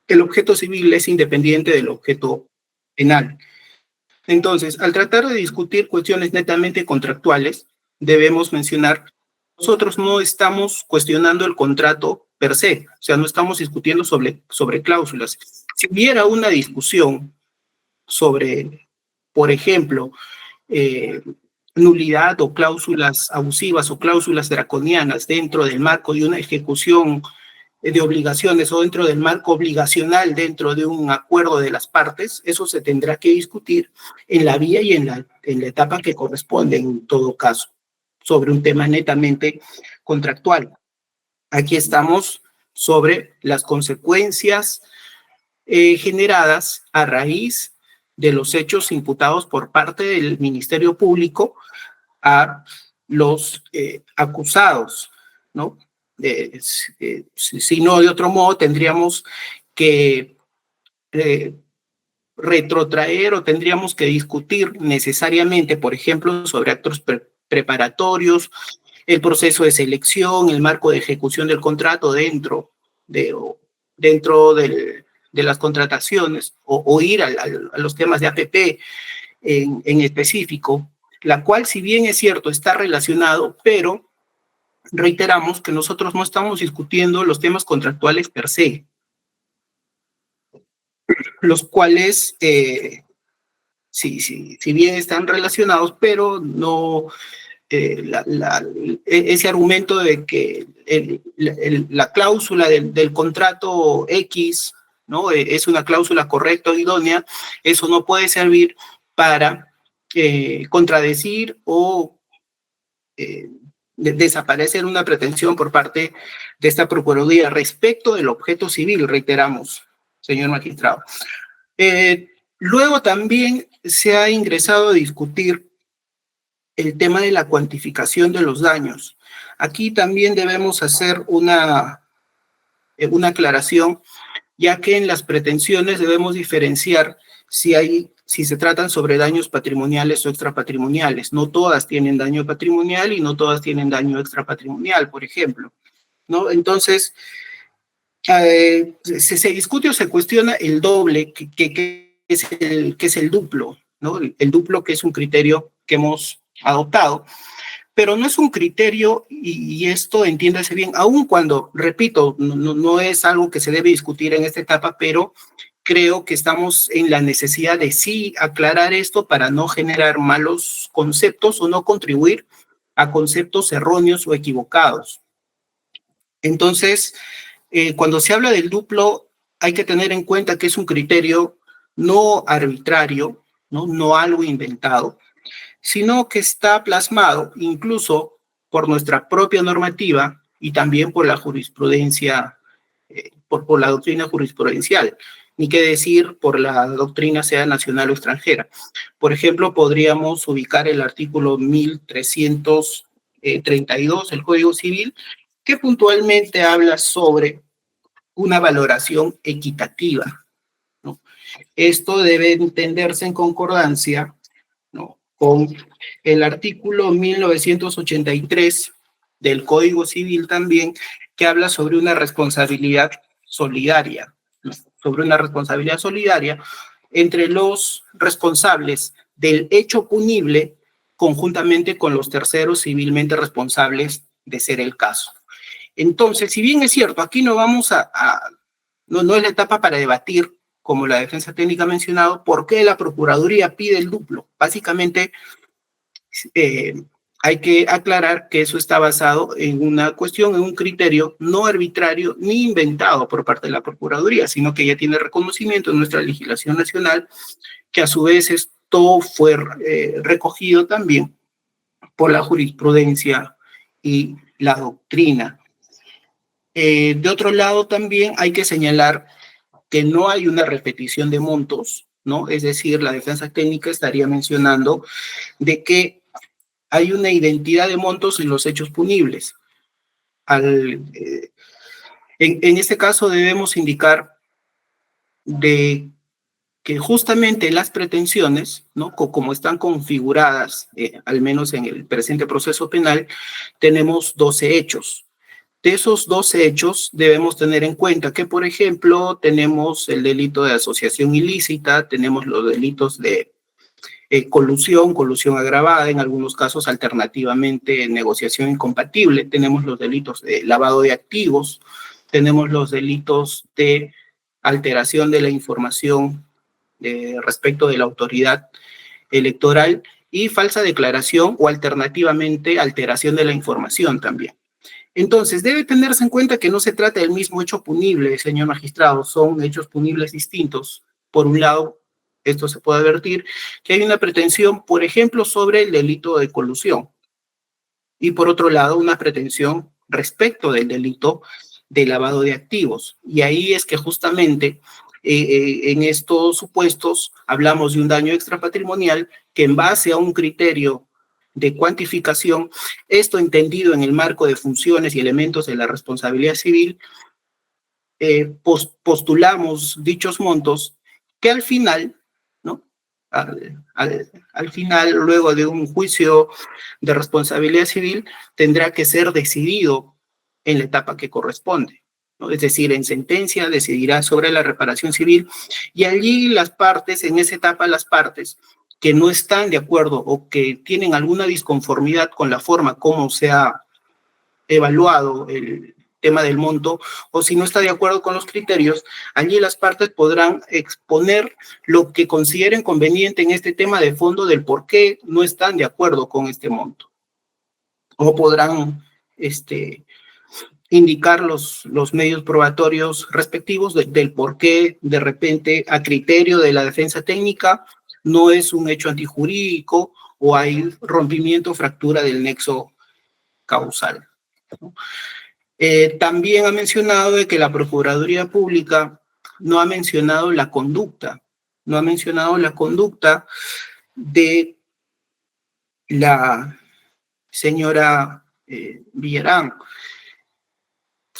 El objeto civil es independiente del objeto penal. Entonces, al tratar de discutir cuestiones netamente contractuales, debemos mencionar, nosotros no estamos cuestionando el contrato per se, o sea, no estamos discutiendo sobre cláusulas. Si hubiera una discusión sobre, por ejemplo, nulidad o cláusulas abusivas o cláusulas draconianas dentro del marco de una ejecución de obligaciones o dentro del marco obligacional dentro de un acuerdo de las partes, eso se tendrá que discutir en la vía y en la etapa que corresponde en todo caso, sobre un tema netamente contractual. Aquí estamos sobre las consecuencias generadas a raíz de los hechos imputados por parte del Ministerio Público a los acusados, ¿no? Si no, de otro modo, tendríamos que retrotraer o tendríamos que discutir necesariamente, por ejemplo, sobre actos preparatorios, el proceso de selección, el marco de ejecución del contrato dentro de las contrataciones, o ir a los temas de APP en específico, la cual, si bien es cierto, está relacionado, pero reiteramos que nosotros no estamos discutiendo los temas contractuales per se, los cuales, si bien están relacionados, pero no, ese argumento de que la cláusula del contrato X, ¿no? Es una cláusula correcta o idónea, eso no puede servir para contradecir o desaparecer una pretensión por parte de esta Procuraduría respecto del objeto civil, reiteramos, señor magistrado. Luego también se ha ingresado a discutir el tema de la cuantificación de los daños. Aquí también debemos hacer una aclaración, ya que en las pretensiones debemos diferenciar si se tratan sobre daños patrimoniales o extrapatrimoniales. No todas tienen daño patrimonial y no todas tienen daño extrapatrimonial, por ejemplo, ¿no? Entonces, se discute o se cuestiona el doble, que es el duplo, ¿no? El duplo, que es un criterio que hemos adoptado, pero no es un criterio, y esto entiéndase bien, aun cuando, repito, no es algo que se debe discutir en esta etapa, pero creo que estamos en la necesidad de sí aclarar esto para no generar malos conceptos o no contribuir a conceptos erróneos o equivocados. Entonces, cuando se habla del duplo, hay que tener en cuenta que es un criterio no arbitrario, no algo inventado, sino que está plasmado incluso por nuestra propia normativa y también por la jurisprudencia, por la doctrina jurisprudencial, ni qué decir por la doctrina, sea nacional o extranjera. Por ejemplo, podríamos ubicar el artículo 1332 del Código Civil, que puntualmente habla sobre una valoración equitativa, ¿no? Esto debe entenderse en concordancia, ¿no?, con el artículo 1983 del Código Civil también, que habla sobre una responsabilidad solidaria, ¿no?, sobre una responsabilidad solidaria entre los responsables del hecho punible conjuntamente con los terceros civilmente responsables de ser el caso. Entonces, si bien es cierto, aquí no vamos no es la etapa para debatir, como la defensa técnica ha mencionado, por qué la Procuraduría pide el duplo. Básicamente, hay que aclarar que eso está basado en una cuestión, en un criterio no arbitrario ni inventado por parte de la Procuraduría, sino que ya tiene reconocimiento en nuestra legislación nacional, que a su vez esto fue recogido también por la jurisprudencia y la doctrina. De otro lado, también hay que señalar que no hay una repetición de montos, ¿no? Es decir, la defensa técnica estaría mencionando de que hay una identidad de montos en los hechos punibles. En este caso debemos indicar de que justamente las pretensiones, ¿no? Como están configuradas, al menos en el presente proceso penal, tenemos 12 hechos. De esos 12 hechos debemos tener en cuenta que, por ejemplo, tenemos el delito de asociación ilícita, tenemos los delitos de colusión agravada, en algunos casos alternativamente negociación incompatible, tenemos los delitos de lavado de activos, tenemos los delitos de alteración de la información respecto de la autoridad electoral y falsa declaración o alternativamente alteración de la información también. Entonces, debe tenerse en cuenta que no se trata del mismo hecho punible, señor magistrado, son hechos punibles distintos. Por un lado, esto se puede advertir que hay una pretensión, por ejemplo, sobre el delito de colusión. Y por otro lado, una pretensión respecto del delito de lavado de activos. Y ahí es que justamente en estos supuestos hablamos de un daño extrapatrimonial que en base a un criterio de cuantificación, esto entendido en el marco de funciones y elementos de la responsabilidad civil, postulamos dichos montos que al final, ¿no? Al final, luego de un juicio de responsabilidad civil, tendrá que ser decidido en la etapa que corresponde, ¿no? Es decir, en sentencia decidirá sobre la reparación civil y allí las partes, en esa etapa las partes que no están de acuerdo o que tienen alguna disconformidad con la forma como se ha evaluado el tema del monto, o si no está de acuerdo con los criterios, allí las partes podrán exponer lo que consideren conveniente en este tema de fondo del por qué no están de acuerdo con este monto. O podrán indicar los medios probatorios respectivos del por qué de repente a criterio de la defensa técnica no es un hecho antijurídico o hay rompimiento o fractura del nexo causal, ¿no? También ha mencionado de que la Procuraduría Pública no ha mencionado la conducta, de la señora Villarán.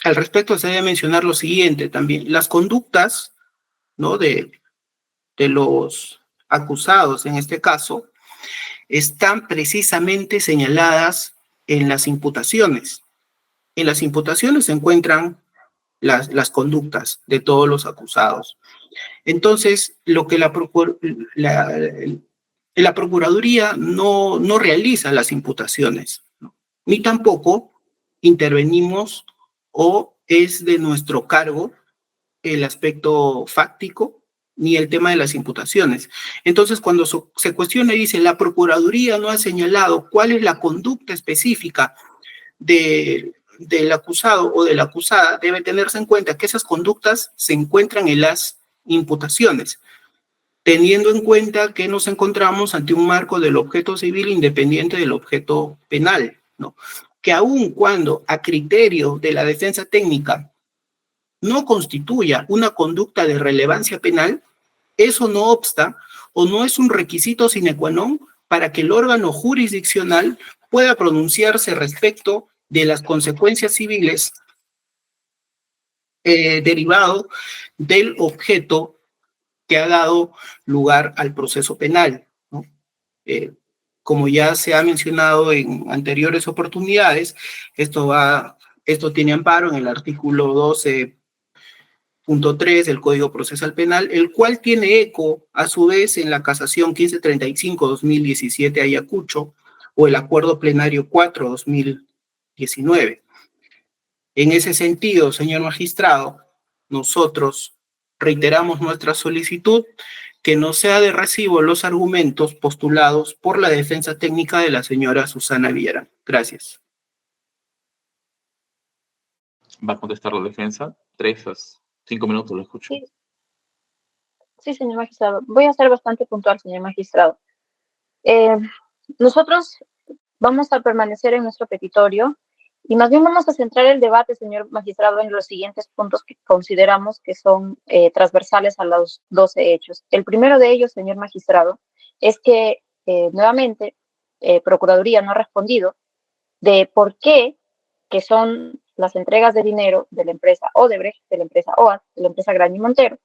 Al respecto se debe mencionar lo siguiente también, las conductas, ¿no? de los acusados en este caso están precisamente señaladas en las imputaciones. En las imputaciones se encuentran las conductas de todos los acusados. Entonces, lo que la Procuraduría no realiza las imputaciones, ¿no? Ni tampoco intervenimos o es de nuestro cargo el aspecto fáctico ni el tema de las imputaciones. Entonces, cuando se cuestiona y dice la Procuraduría no ha señalado cuál es la conducta específica del acusado o de la acusada, debe tenerse en cuenta que esas conductas se encuentran en las imputaciones, teniendo en cuenta que nos encontramos ante un marco del objeto civil independiente del objeto penal, ¿no? Que aun cuando a criterio de la defensa técnica no constituya una conducta de relevancia penal, eso no obsta o no es un requisito sine qua non para que el órgano jurisdiccional pueda pronunciarse respecto de las consecuencias civiles derivado del objeto que ha dado lugar al proceso penal, ¿no? Como ya se ha mencionado en anteriores oportunidades, esto tiene amparo en el artículo 12.3 del Código Procesal Penal, el cual tiene eco, a su vez, en la casación 1535-2017 Ayacucho, o el Acuerdo Plenario 4-2019. En ese sentido, señor magistrado, nosotros reiteramos nuestra solicitud que no sea de recibo los argumentos postulados por la defensa técnica de la señora Susana Villarán. Gracias. ¿Va a contestar la defensa? 3 a 5 minutos, lo escucho. Sí, señor magistrado. Voy a ser bastante puntual, señor magistrado. Nosotros vamos a permanecer en nuestro petitorio Y más bien vamos a centrar el debate, señor magistrado, en los siguientes puntos que consideramos que son transversales a los 12 hechos. El primero de ellos, señor magistrado, es que nuevamente Procuraduría no ha respondido de por qué, que son las entregas de dinero de la empresa Odebrecht, de la empresa OAS, de la empresa Graña y Montero.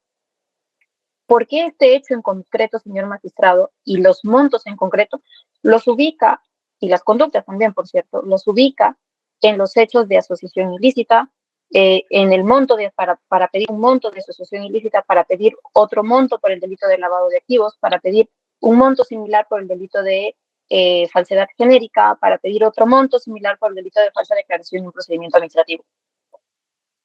¿Por qué este hecho en concreto, señor magistrado, y los montos en concreto, los ubica, y las conductas también, por cierto, los ubica en los hechos de asociación ilícita, en el monto para pedir un monto de asociación ilícita, para pedir otro monto por el delito de lavado de activos, para pedir un monto similar por el delito de falsedad genérica, para pedir otro monto similar por el delito de falsa declaración en un procedimiento administrativo?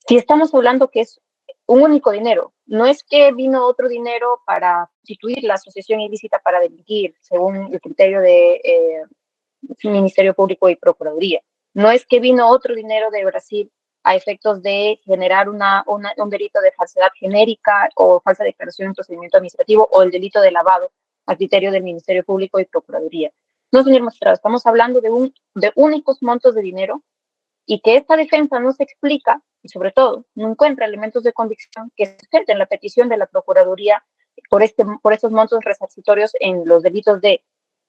Si estamos hablando que es un único dinero, no es que vino otro dinero para constituir la asociación ilícita para delinquir, según el criterio de Ministerio Público y Procuraduría. No es que vino otro dinero de Brasil a efectos de generar un delito de falsedad genérica o falsa declaración en procedimiento administrativo o el delito de lavado a criterio del Ministerio Público y Procuraduría. No, señor magistrado, estamos hablando de únicos montos de dinero y que esta defensa no se explica y sobre todo no encuentra elementos de convicción que sustenten la petición de la Procuraduría por estos montos resarcitorios en los delitos de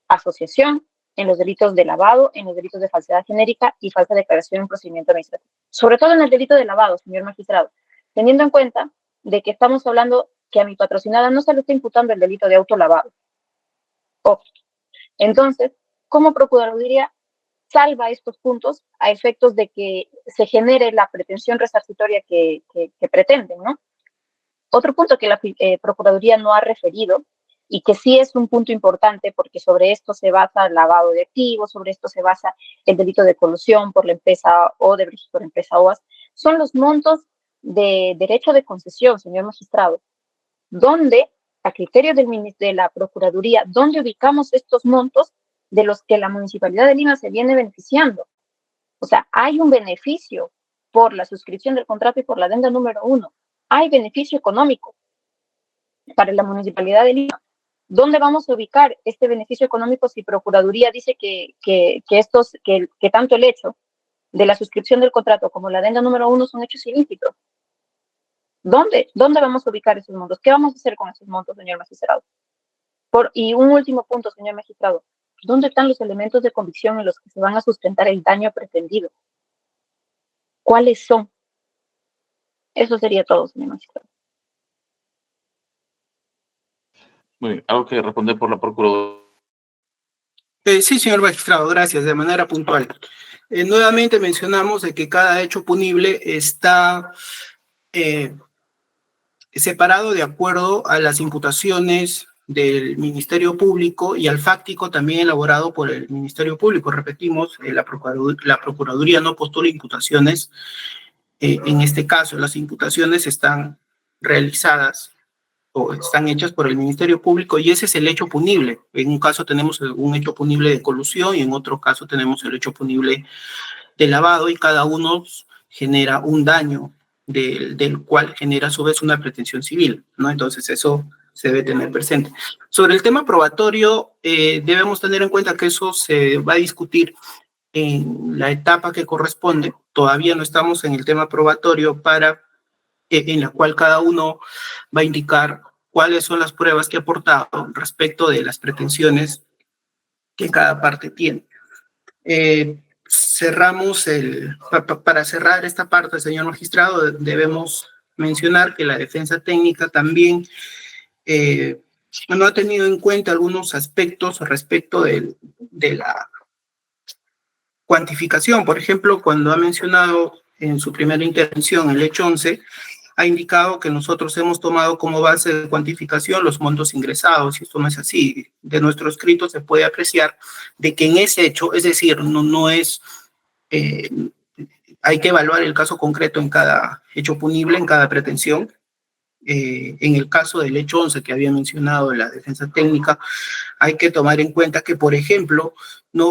asociación, en los delitos de lavado, en los delitos de falsedad genérica y falsa declaración en procedimiento administrativo. Sobre todo en el delito de lavado, señor magistrado, teniendo en cuenta de que estamos hablando que a mi patrocinada no se le está imputando el delito de autolavado. Ojo. Entonces, ¿cómo Procuraduría salva estos puntos a efectos de que se genere la pretensión resarcitoria que pretenden, ¿no? Otro punto que la Procuraduría no ha referido y que sí es un punto importante porque sobre esto se basa el lavado de activos, sobre esto se basa el delito de colusión por la empresa Odebrecht, por la empresa OAS, son los montos de derecho de concesión, señor magistrado, donde, a criterio de la Procuraduría, ¿dónde ubicamos estos montos de los que la Municipalidad de Lima se viene beneficiando? O sea, hay un beneficio por la suscripción del contrato y por la adenda número 1. Hay beneficio económico para la Municipalidad de Lima. ¿Dónde vamos a ubicar este beneficio económico si Procuraduría dice que tanto el hecho de la suscripción del contrato como la adenda número 1 son hechos ilícitos? ¿Dónde vamos a ubicar esos montos? ¿Qué vamos a hacer con esos montos, señor magistrado? Y un último punto, señor magistrado. ¿Dónde están los elementos de convicción en los que se van a sustentar el daño pretendido? ¿Cuáles son? Eso sería todo, señor magistrado. Muy bien. ¿Algo que responder por la Procuraduría? Sí, señor magistrado, gracias. De manera puntual. Nuevamente mencionamos de que cada hecho punible está separado de acuerdo a las imputaciones del Ministerio Público y al fáctico también elaborado por el Ministerio Público. Repetimos, la Procuraduría no postula imputaciones. En este caso, las imputaciones están realizadas o están hechas por el Ministerio Público y ese es el hecho punible. En un caso tenemos un hecho punible de colusión y en otro caso tenemos el hecho punible de lavado y cada uno genera un daño del cual genera a su vez una pretensión civil, ¿no? Entonces eso se debe tener presente. Sobre el tema probatorio, debemos tener en cuenta que eso se va a discutir en la etapa que corresponde. Todavía no estamos en el tema probatorio en la cual cada uno va a indicar cuáles son las pruebas que ha aportado respecto de las pretensiones que cada parte tiene. Para cerrar esta parte, señor magistrado, debemos mencionar que la defensa técnica también no ha tenido en cuenta algunos aspectos respecto de la cuantificación. Por ejemplo, cuando ha mencionado en su primera intervención el hecho 11, ha indicado que nosotros hemos tomado como base de cuantificación los montos ingresados, y esto no es así. De nuestro escrito se puede apreciar de que en ese hecho, es decir, no es, hay que evaluar el caso concreto en cada hecho punible, en cada pretensión. En el caso del hecho 11 que había mencionado la defensa técnica, hay que tomar en cuenta que, por ejemplo,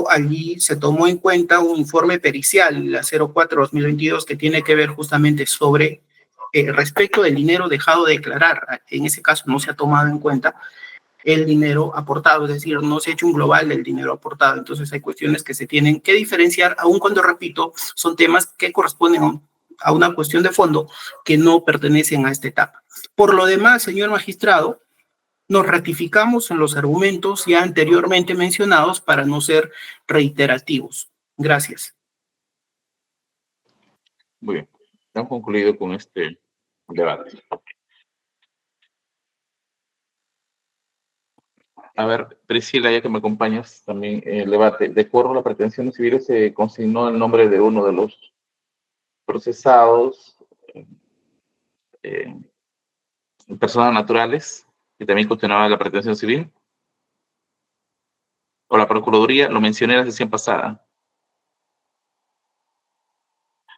allí se tomó en cuenta un informe pericial, la 04-2022, que tiene que ver justamente sobre respecto del dinero dejado de declarar. En ese caso no se ha tomado en cuenta el dinero aportado, es decir, no se ha hecho un global del dinero aportado. Entonces hay cuestiones que se tienen que diferenciar, aun cuando, repito, son temas que corresponden a una cuestión de fondo que no pertenecen a esta etapa. Por lo demás, señor magistrado, nos ratificamos en los argumentos ya anteriormente mencionados para no ser reiterativos. Gracias. Muy bien, hemos concluido con este debate. A ver, Priscila, ya que me acompañas también en el debate, de acuerdo a la pretensión civil se consignó el nombre de uno de los procesados, personas naturales, que también continuaba la pretensión civil, o la Procuraduría, lo mencioné en la sesión pasada.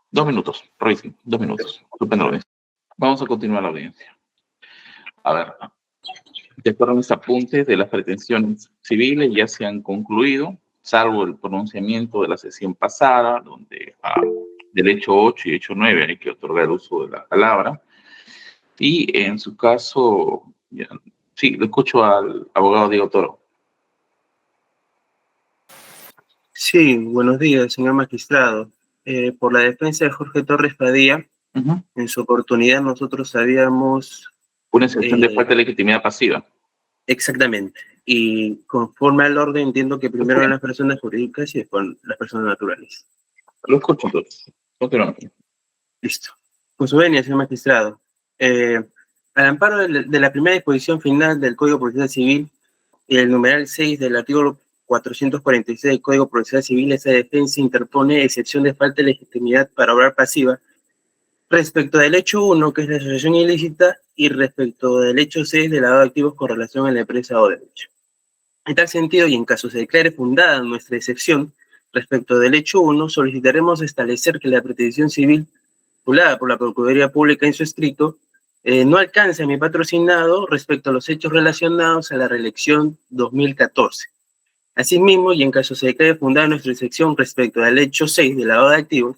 2 minutos, Royce, 2 minutos. Estupendo. Vamos a continuar la audiencia. A ver, de acuerdo a mis apuntes de las pretensiones civiles ya se han concluido, salvo el pronunciamiento de la sesión pasada, donde del hecho 8 y hecho 9 hay que otorgar el uso de la palabra. Y en su caso, sí, lo escucho al abogado Diego Toro. Sí, buenos días, señor magistrado. Por la defensa de Jorge Torres Padilla, en su oportunidad nosotros habíamos... Una excepción de falta de legitimidad pasiva. Exactamente. Y conforme al orden, entiendo que primero eran las personas jurídicas y después las personas naturales. Lo escucho entonces. Continuamos. Listo. Con su venia, señor magistrado. Al amparo de la primera disposición final del Código Procesal Civil y el numeral 6 del artículo 446 del Código Procesal Civil, esa defensa interpone excepción de falta de legitimidad para obrar pasiva respecto del hecho 1, que es la asociación ilícita, y respecto del hecho 6 de lavado de activos con relación a la empresa Odebrecht. En tal sentido, y en caso se declare fundada nuestra excepción respecto del hecho 1, solicitaremos establecer que la pretensión civil formulada por la Procuraduría Pública en su escrito no alcanza a mi patrocinado respecto a los hechos relacionados a la reelección 2014. Asimismo, y en caso se declare fundada nuestra excepción respecto al hecho 6 de lavado de activos,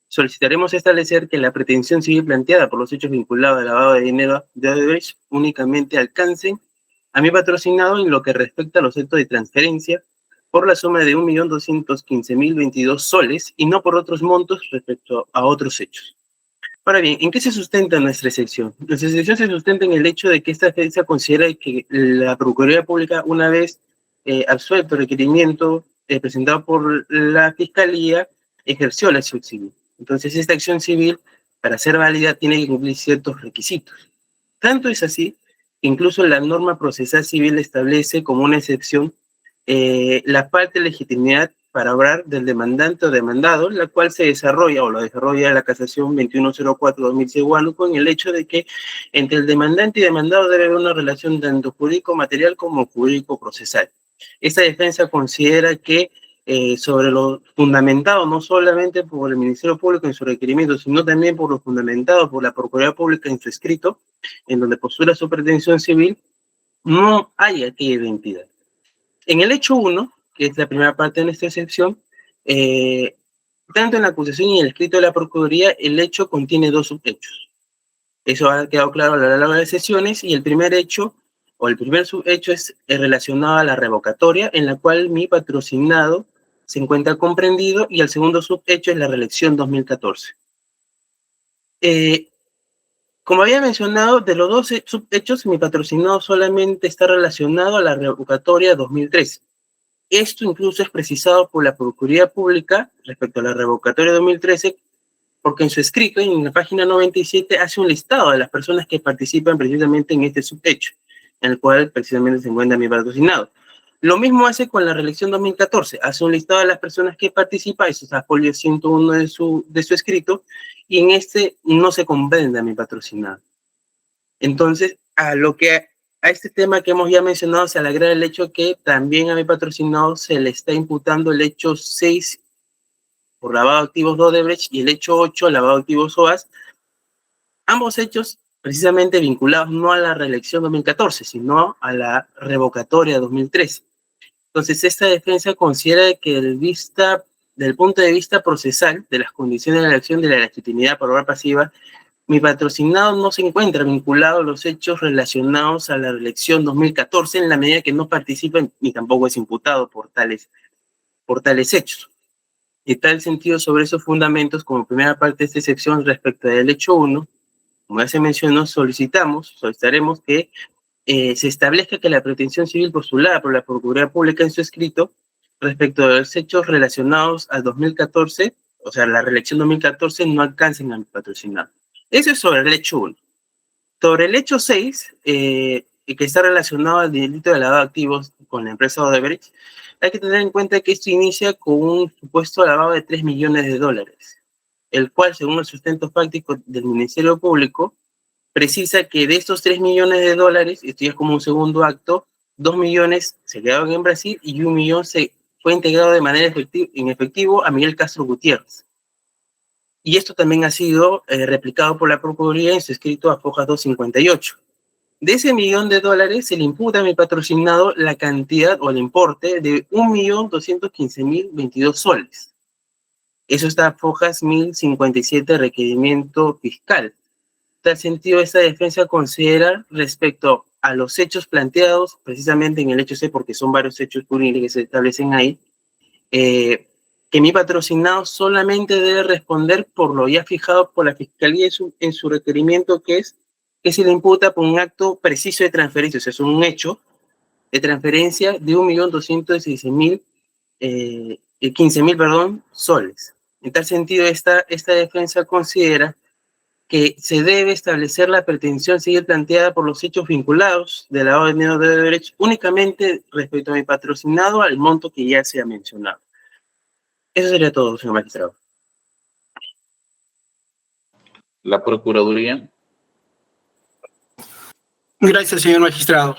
solicitaremos establecer que la pretensión civil planteada por los hechos vinculados al lavado de dinero de Odebrecht únicamente alcancen a mi patrocinado en lo que respecta a los actos de transferencia por la suma de 1.215.022 soles y no por otros montos respecto a otros hechos. Ahora bien, ¿en qué se sustenta nuestra excepción? Nuestra excepción se sustenta en el hecho de que esta defensa considera que la Procuraduría Pública, una vez absuelto el requerimiento presentado por la Fiscalía, ejerció la acción civil. Entonces, esta acción civil, para ser válida, tiene que cumplir ciertos requisitos. Tanto es así, que incluso la norma procesal civil establece como una excepción la falta de legitimidad para obrar del demandante o demandado, la cual se desarrolla o lo desarrolla la casación 2104-2006 con el hecho de que entre el demandante y demandado debe haber una relación tanto jurídico-material como jurídico-procesal. Esta defensa considera que sobre lo fundamentado no solamente por el Ministerio Público en su requerimiento, sino también por lo fundamentado por la Procuraduría Pública en su escrito, en donde postula su pretensión civil, no hay aquella identidad. En el hecho 1, que es la primera parte de nuestra excepción, tanto en la acusación y en el escrito de la Procuraduría, el hecho contiene 2 subhechos. Eso ha quedado claro a lo largo de las sesiones, y el primer hecho, o el primer subhecho, es relacionado a la revocatoria, en la cual mi patrocinado se encuentra comprendido, y el segundo subhecho es la reelección 2014. Como había mencionado, de los 2 subhechos, mi patrocinado solamente está relacionado a la revocatoria 2013. Esto incluso es precisado por la Procuraduría Pública respecto a la revocatoria 2013, porque en su escrito, en la página 97, hace un listado de las personas que participan precisamente en este subhecho, en el cual precisamente se encuentra mi patrocinado. Lo mismo hace con la reelección 2014, hace un listado de las personas que participan, eso es a folio 101 de su escrito, y en este no se comprende a mi patrocinado. Entonces, a este tema que hemos ya mencionado, se le agrega el hecho que también a mi patrocinado se le está imputando el hecho 6 por lavado de activos de Odebrecht y el hecho 8, lavado de activos OAS, ambos hechos precisamente vinculados no a la reelección 2014, sino a la revocatoria 2013. Entonces, esta defensa considera que del punto de vista procesal de las condiciones de la elección de la legitimidad para obra pasiva, mi patrocinado no se encuentra vinculado a los hechos relacionados a la reelección 2014 en la medida que no participa ni tampoco es imputado por tales hechos. En tal sentido, sobre esos fundamentos, como primera parte de esta sección respecto del hecho 1, como ya se mencionó, solicitaremos que se establezca que la pretensión civil postulada por la Procuraduría Pública en su escrito respecto de los hechos relacionados al 2014, o sea, la reelección 2014, no alcancen a mi patrocinado. Eso es sobre el hecho 1. Sobre el hecho 6, que está relacionado al delito de lavado de activos con la empresa Odebrecht, hay que tener en cuenta que esto inicia con un supuesto lavado de $3 millones, el cual, según el sustento fáctico del Ministerio Público, precisa que de estos $3 millones, esto ya es como un segundo acto, 2 millones se quedaron en Brasil y 1 millón se fue integrado de manera en efectivo a Miguel Castro Gutiérrez. Y esto también ha sido replicado por la Procuraduría en su escrito a foja 258. De ese $1 millón se le imputa a mi patrocinado la cantidad o el importe de 1.215.022 soles. Eso está a fojas 1057 requerimiento fiscal. En tal sentido, esta defensa considera respecto a los hechos planteados, precisamente en el hecho C, porque son varios hechos jurídicos que se establecen ahí, que mi patrocinado solamente debe responder por lo ya fijado por la Fiscalía en su requerimiento, que se le imputa por un acto preciso de transferencia, o sea, es un hecho de transferencia de 1.215.000 soles. En tal sentido, esta defensa considera que se debe establecer la pretensión civil planteada por los hechos vinculados de lavado de dinero de Odebrecht únicamente respecto a mi patrocinado al monto que ya se ha mencionado. Eso sería todo, señor magistrado. La Procuraduría. Gracias, señor magistrado.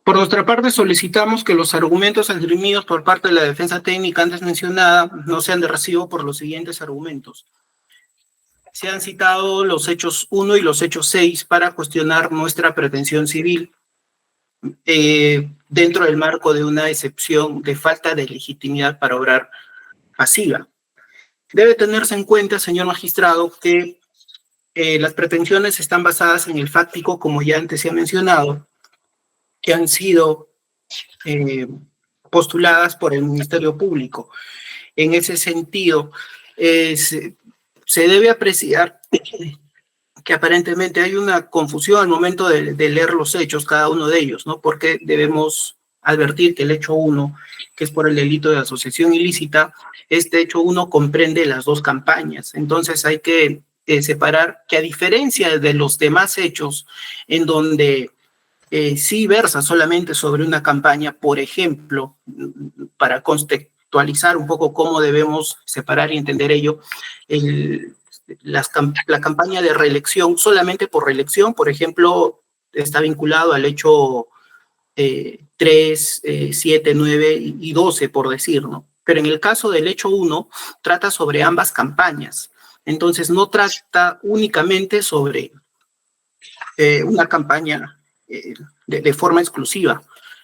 Por nuestra parte, solicitamos que los argumentos esgrimidos por parte de la defensa técnica antes mencionada no sean de recibo por los siguientes argumentos. Se han citado los hechos 1 y los hechos 6 para cuestionar nuestra pretensión civil dentro del marco de una excepción de falta de legitimidad para obrar pasiva. Debe tenerse en cuenta, señor magistrado, que las pretensiones están basadas en el fáctico, como ya antes se ha mencionado, que han sido postuladas por el Ministerio Público. En ese sentido, se debe apreciar que aparentemente hay una confusión al momento de leer los hechos, cada uno de ellos, ¿no? Porque debemos advertir que el hecho 1, que es por el delito de asociación ilícita, este hecho 1 comprende las dos campañas. Entonces hay que separar que, a diferencia de los demás hechos en donde sí versa solamente sobre una campaña, por ejemplo, para contextualizar un poco cómo debemos separar y entender ello, la campaña de reelección, solamente por reelección, por ejemplo, está vinculado al hecho 3, 7, 9 y 12, por decir, ¿no? Pero en el caso del hecho 1, trata sobre ambas campañas. Entonces, no trata únicamente sobre una campaña de forma exclusiva.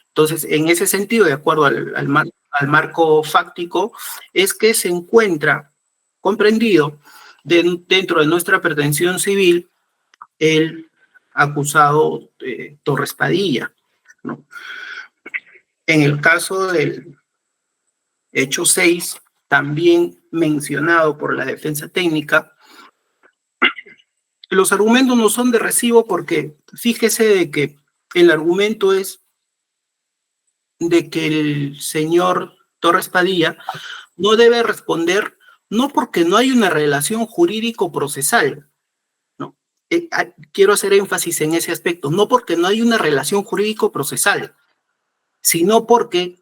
Entonces, en ese sentido, de acuerdo al marco fáctico, es que se encuentra comprendido dentro de nuestra pretensión civil el acusado Torres Padilla, ¿no? En el caso del hecho 6, también mencionado por la defensa técnica, los argumentos no son de recibo porque fíjese de que el argumento es de que el señor Torres Padilla no debe responder, no porque no hay una relación jurídico-procesal, ¿no? Quiero hacer énfasis en ese aspecto, no porque no hay una relación jurídico-procesal, sino porque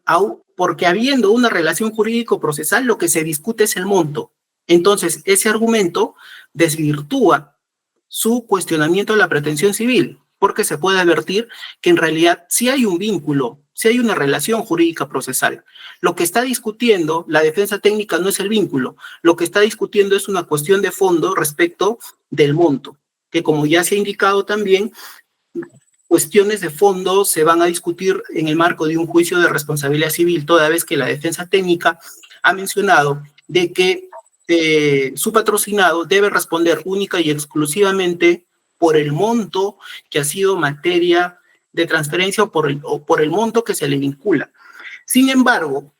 habiendo una relación jurídico-procesal, lo que se discute es el monto. Entonces, ese argumento desvirtúa su cuestionamiento de la pretensión civil, porque se puede advertir que en realidad sí hay un vínculo, sí hay una relación jurídica procesal. Lo que está discutiendo la defensa técnica no es el vínculo, lo que está discutiendo es una cuestión de fondo respecto del monto, que como ya se ha indicado también, cuestiones de fondo se van a discutir en el marco de un juicio de responsabilidad civil, toda vez que la defensa técnica ha mencionado de que su patrocinado debe responder única y exclusivamente por el monto que ha sido materia de transferencia o por el monto que se le vincula. Sin embargo,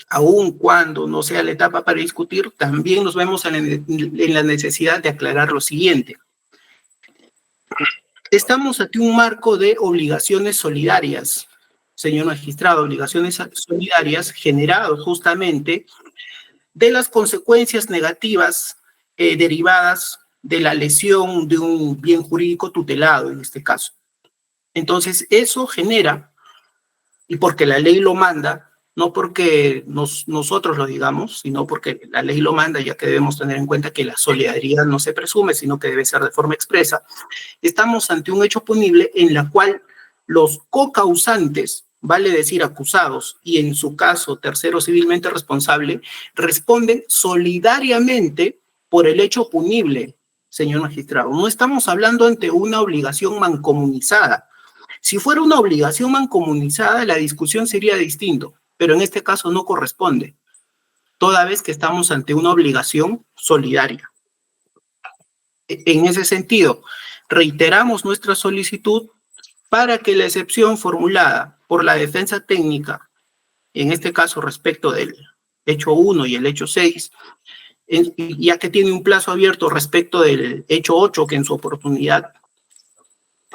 aun cuando no sea la etapa para discutir, también nos vemos en la necesidad de aclarar lo siguiente. Estamos ante un marco de obligaciones solidarias, señor magistrado, obligaciones solidarias generadas justamente de las consecuencias negativas derivadas de la lesión de un bien jurídico tutelado en este caso. Entonces, eso genera, y porque la ley lo manda, no porque nosotros lo digamos, sino porque la ley lo manda, ya que debemos tener en cuenta que la solidaridad no se presume, sino que debe ser de forma expresa, estamos ante un hecho punible en la cual los cocausantes, vale decir acusados, y en su caso tercero civilmente responsable, responden solidariamente por el hecho punible, señor magistrado. No estamos hablando ante una obligación mancomunizada. Si fuera una obligación mancomunizada, la discusión sería distinto, pero en este caso no corresponde, toda vez que estamos ante una obligación solidaria. En ese sentido, reiteramos nuestra solicitud para que la excepción formulada por la defensa técnica, en este caso respecto del hecho 1 y el hecho 6, ya que tiene un plazo abierto respecto del hecho 8, que en su oportunidad,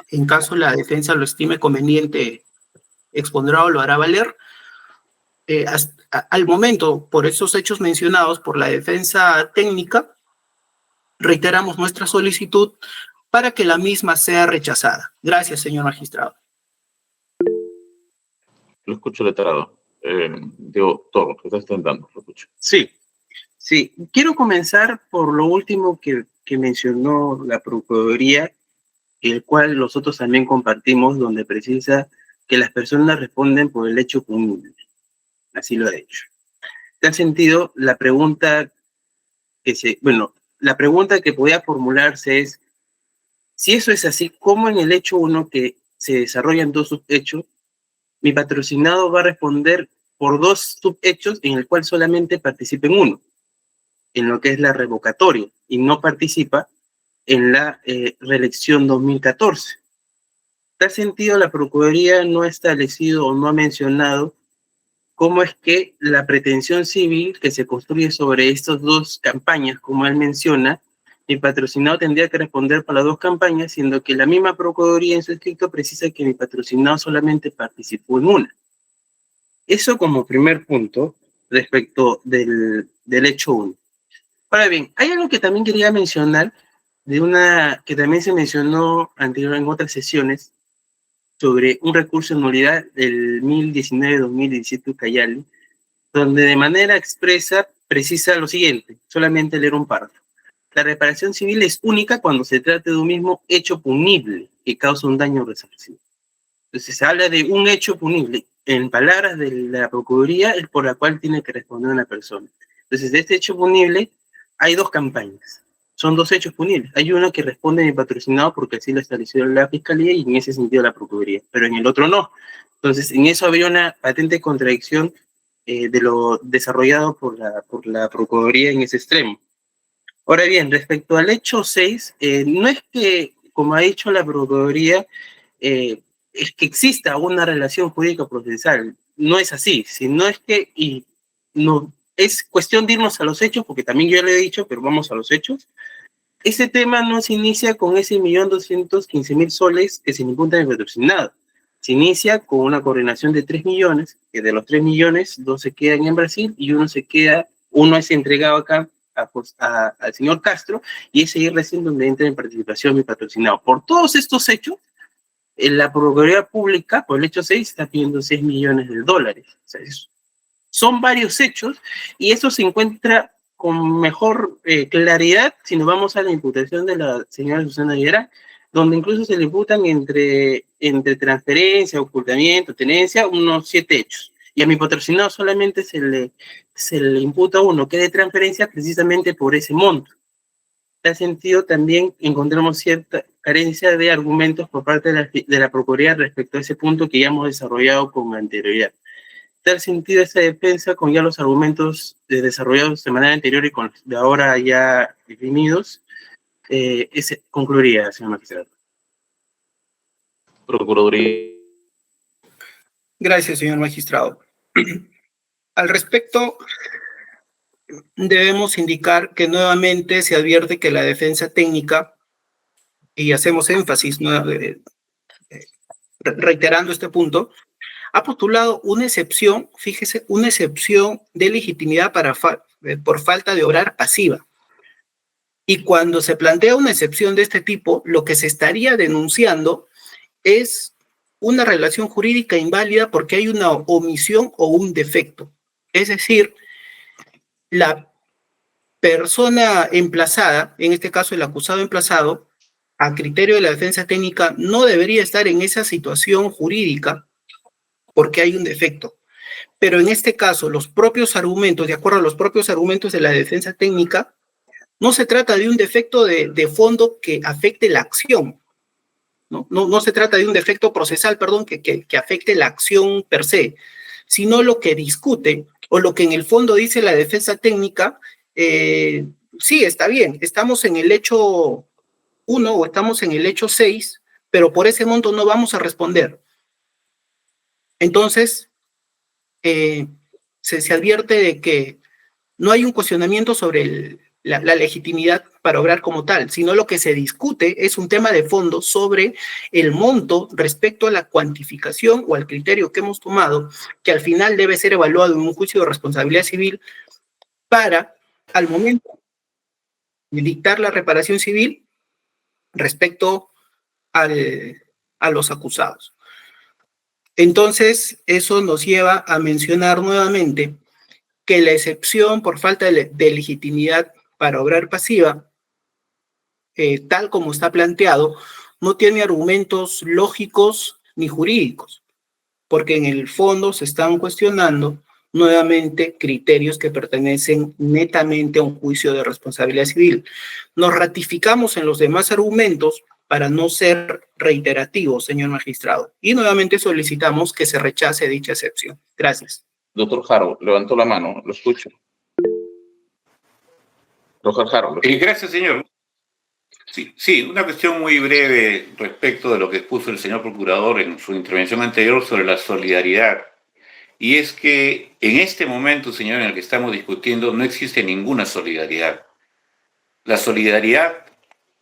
en caso la defensa lo estime conveniente, expondrá o lo hará valer, al momento, por esos hechos mencionados por la defensa técnica, reiteramos nuestra solicitud para que la misma sea rechazada. Gracias, señor magistrado. Lo escucho letrado. Digo, todo lo que estás intentando, lo escucho. Sí. Quiero comenzar por lo último que mencionó la Procuraduría, el cual nosotros también compartimos, donde precisa que las personas responden por el hecho punible. Así lo ha hecho. En tal sentido, la pregunta que podía formularse es, si eso es así, ¿cómo en el hecho 1 que se desarrollan dos subhechos, mi patrocinado va a responder por dos subhechos en el cual solamente participa en uno, en lo que es la revocatoria, y no participa en la reelección 2014? En tal sentido, la Procuraduría no ha establecido o no ha mencionado cómo es que la pretensión civil que se construye sobre estas dos campañas, como él menciona, mi patrocinado tendría que responder por las dos campañas, siendo que la misma Procuraduría en su escrito precisa que mi patrocinado solamente participó en una. Eso como primer punto respecto del hecho 1. Ahora bien, hay algo que también quería mencionar, que también se mencionó anteriormente en otras sesiones, sobre un recurso de nulidad del 2019-2017 Ucayali, donde de manera expresa precisa lo siguiente, solamente leer un párrafo. La reparación civil es única cuando se trata de un mismo hecho punible que causa un daño resarcible. Entonces se habla de un hecho punible. En palabras de la Procuraduría, es por la cual tiene que responder una persona. Entonces, de este hecho punible hay dos campañas. Son dos hechos punibles. Hay uno que responde a mi patrocinado porque así lo estableció la Fiscalía y en ese sentido la Procuraduría, pero en el otro no. Entonces, en eso habría una patente contradicción de lo desarrollado por la Procuraduría en ese extremo. Ahora bien, respecto al hecho 6, no es que, como ha dicho la Procuraduría, es que exista una relación jurídica procesal. No es así, sino es que es cuestión de irnos a los hechos, porque también yo le he dicho, pero vamos a los hechos. Ese tema no se inicia con ese 1.215.000 soles que se le imputan al patrocinado. Se inicia con una coordinación de 3 millones, que de los 3 millones, 2 se quedan en Brasil y uno es entregado acá al señor Castro, y es ahí recién donde entra en participación mi patrocinado. Por todos estos hechos, la Procuraduría Pública, por el hecho 6, está pidiendo $6 millones. O sea, son varios hechos, y eso se encuentra con mejor claridad si nos vamos a la imputación de la señora Susana Villarán, donde incluso se le imputan entre transferencia, ocultamiento, tenencia, unos 7 hechos. Y a mi patrocinado solamente se le imputa uno, que es de transferencia, precisamente por ese monto. En ese sentido, también encontramos cierta carencia de argumentos por parte de la Procuraduría respecto a ese punto que ya hemos desarrollado con anterioridad. En tal sentido esta defensa con ya los argumentos desarrollados de manera anterior y con los de ahora ya definidos, concluiría, señor magistrado. Procuraduría. Gracias, señor magistrado. Al respecto, debemos indicar que nuevamente se advierte que la defensa técnica, y hacemos énfasis reiterando este punto, ha postulado una excepción, fíjese, una excepción de legitimidad por falta de obrar pasiva. Y cuando se plantea una excepción de este tipo, lo que se estaría denunciando es una relación jurídica inválida porque hay una omisión o un defecto. Es decir, la persona emplazada, en este caso el acusado emplazado, a criterio de la defensa técnica, no debería estar en esa situación jurídica porque hay un defecto. Pero en este caso, los propios argumentos, de acuerdo a los propios argumentos de la defensa técnica, no se trata de un defecto de fondo que afecte la acción. No se trata de un defecto procesal, perdón, que afecte la acción per se, sino lo que discute o lo que en el fondo dice la defensa técnica, sí, está bien, estamos en el hecho 1 o estamos en el hecho 6, pero por ese monto no vamos a responder. Entonces, se advierte de que no hay un cuestionamiento sobre la legitimidad para obrar como tal, sino lo que se discute es un tema de fondo sobre el monto respecto a la cuantificación o al criterio que hemos tomado, que al final debe ser evaluado en un juicio de responsabilidad civil para, al momento de dictar la reparación civil, respecto a los acusados. Entonces, eso nos lleva a mencionar nuevamente que la excepción por falta de legitimidad para obrar pasiva, tal como está planteado, no tiene argumentos lógicos ni jurídicos, porque en el fondo se están cuestionando nuevamente criterios que pertenecen netamente a un juicio de responsabilidad civil. Nos ratificamos en los demás argumentos para no ser reiterativos, señor magistrado, y nuevamente solicitamos que se rechace dicha excepción. Gracias. Doctor Haro, levantó la mano, lo escucho. Doctor Haro. Gracias, señor. Sí, una cuestión muy breve respecto de lo que expuso el señor procurador en su intervención anterior sobre la solidaridad. Y es que en este momento, señor, en el que estamos discutiendo, no existe ninguna solidaridad. La solidaridad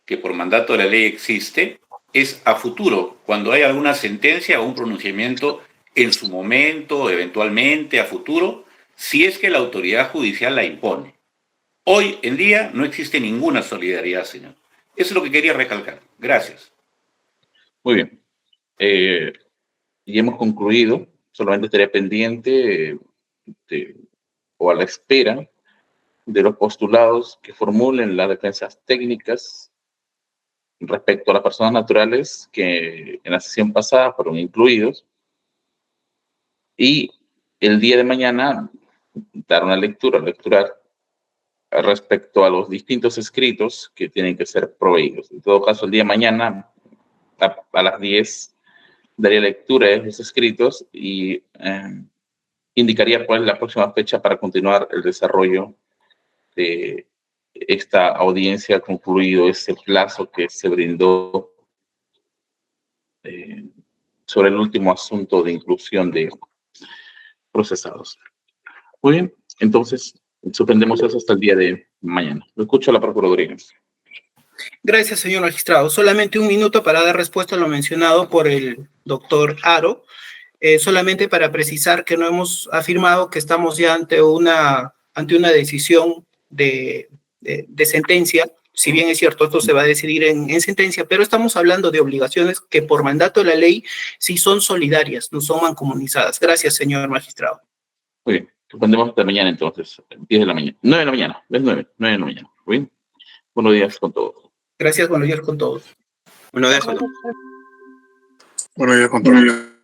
que por mandato de la ley existe es a futuro, cuando hay alguna sentencia o un pronunciamiento en su momento, eventualmente a futuro, si es que la autoridad judicial la impone. Hoy en día no existe ninguna solidaridad, señor. Eso es lo que quería recalcar. Gracias. Muy bien. Y hemos concluido. Solamente estaría pendiente o a la espera de los postulados que formulen las defensas técnicas respecto a las personas naturales que en la sesión pasada fueron incluidos. Y el día de mañana dar una lectura respecto a los distintos escritos que tienen que ser proveídos. En todo caso, el día de mañana a las 10 daría lectura de esos escritos y indicaría cuál es la próxima fecha para continuar el desarrollo de esta audiencia, concluido ese plazo que se brindó sobre el último asunto de inclusión de procesados. Muy bien, entonces suspendemos eso hasta el día de mañana. Lo escucho a la Procuraduría. Gracias, señor magistrado. Solamente un minuto para dar respuesta a lo mencionado por el doctor Haro. Solamente para precisar que no hemos afirmado que estamos ya ante una decisión de sentencia. Si bien es cierto, esto se va a decidir en sentencia, pero estamos hablando de obligaciones que por mandato de la ley sí son solidarias, no son mancomunizadas. Gracias, señor magistrado. Muy bien, suspendemos hasta mañana entonces, 10 de la mañana. 9 de la mañana, es 9 de la mañana. Muy bien. Buenos días con todos. Gracias, buenos días con todos. Buenos días con todos. Buenos días con todos.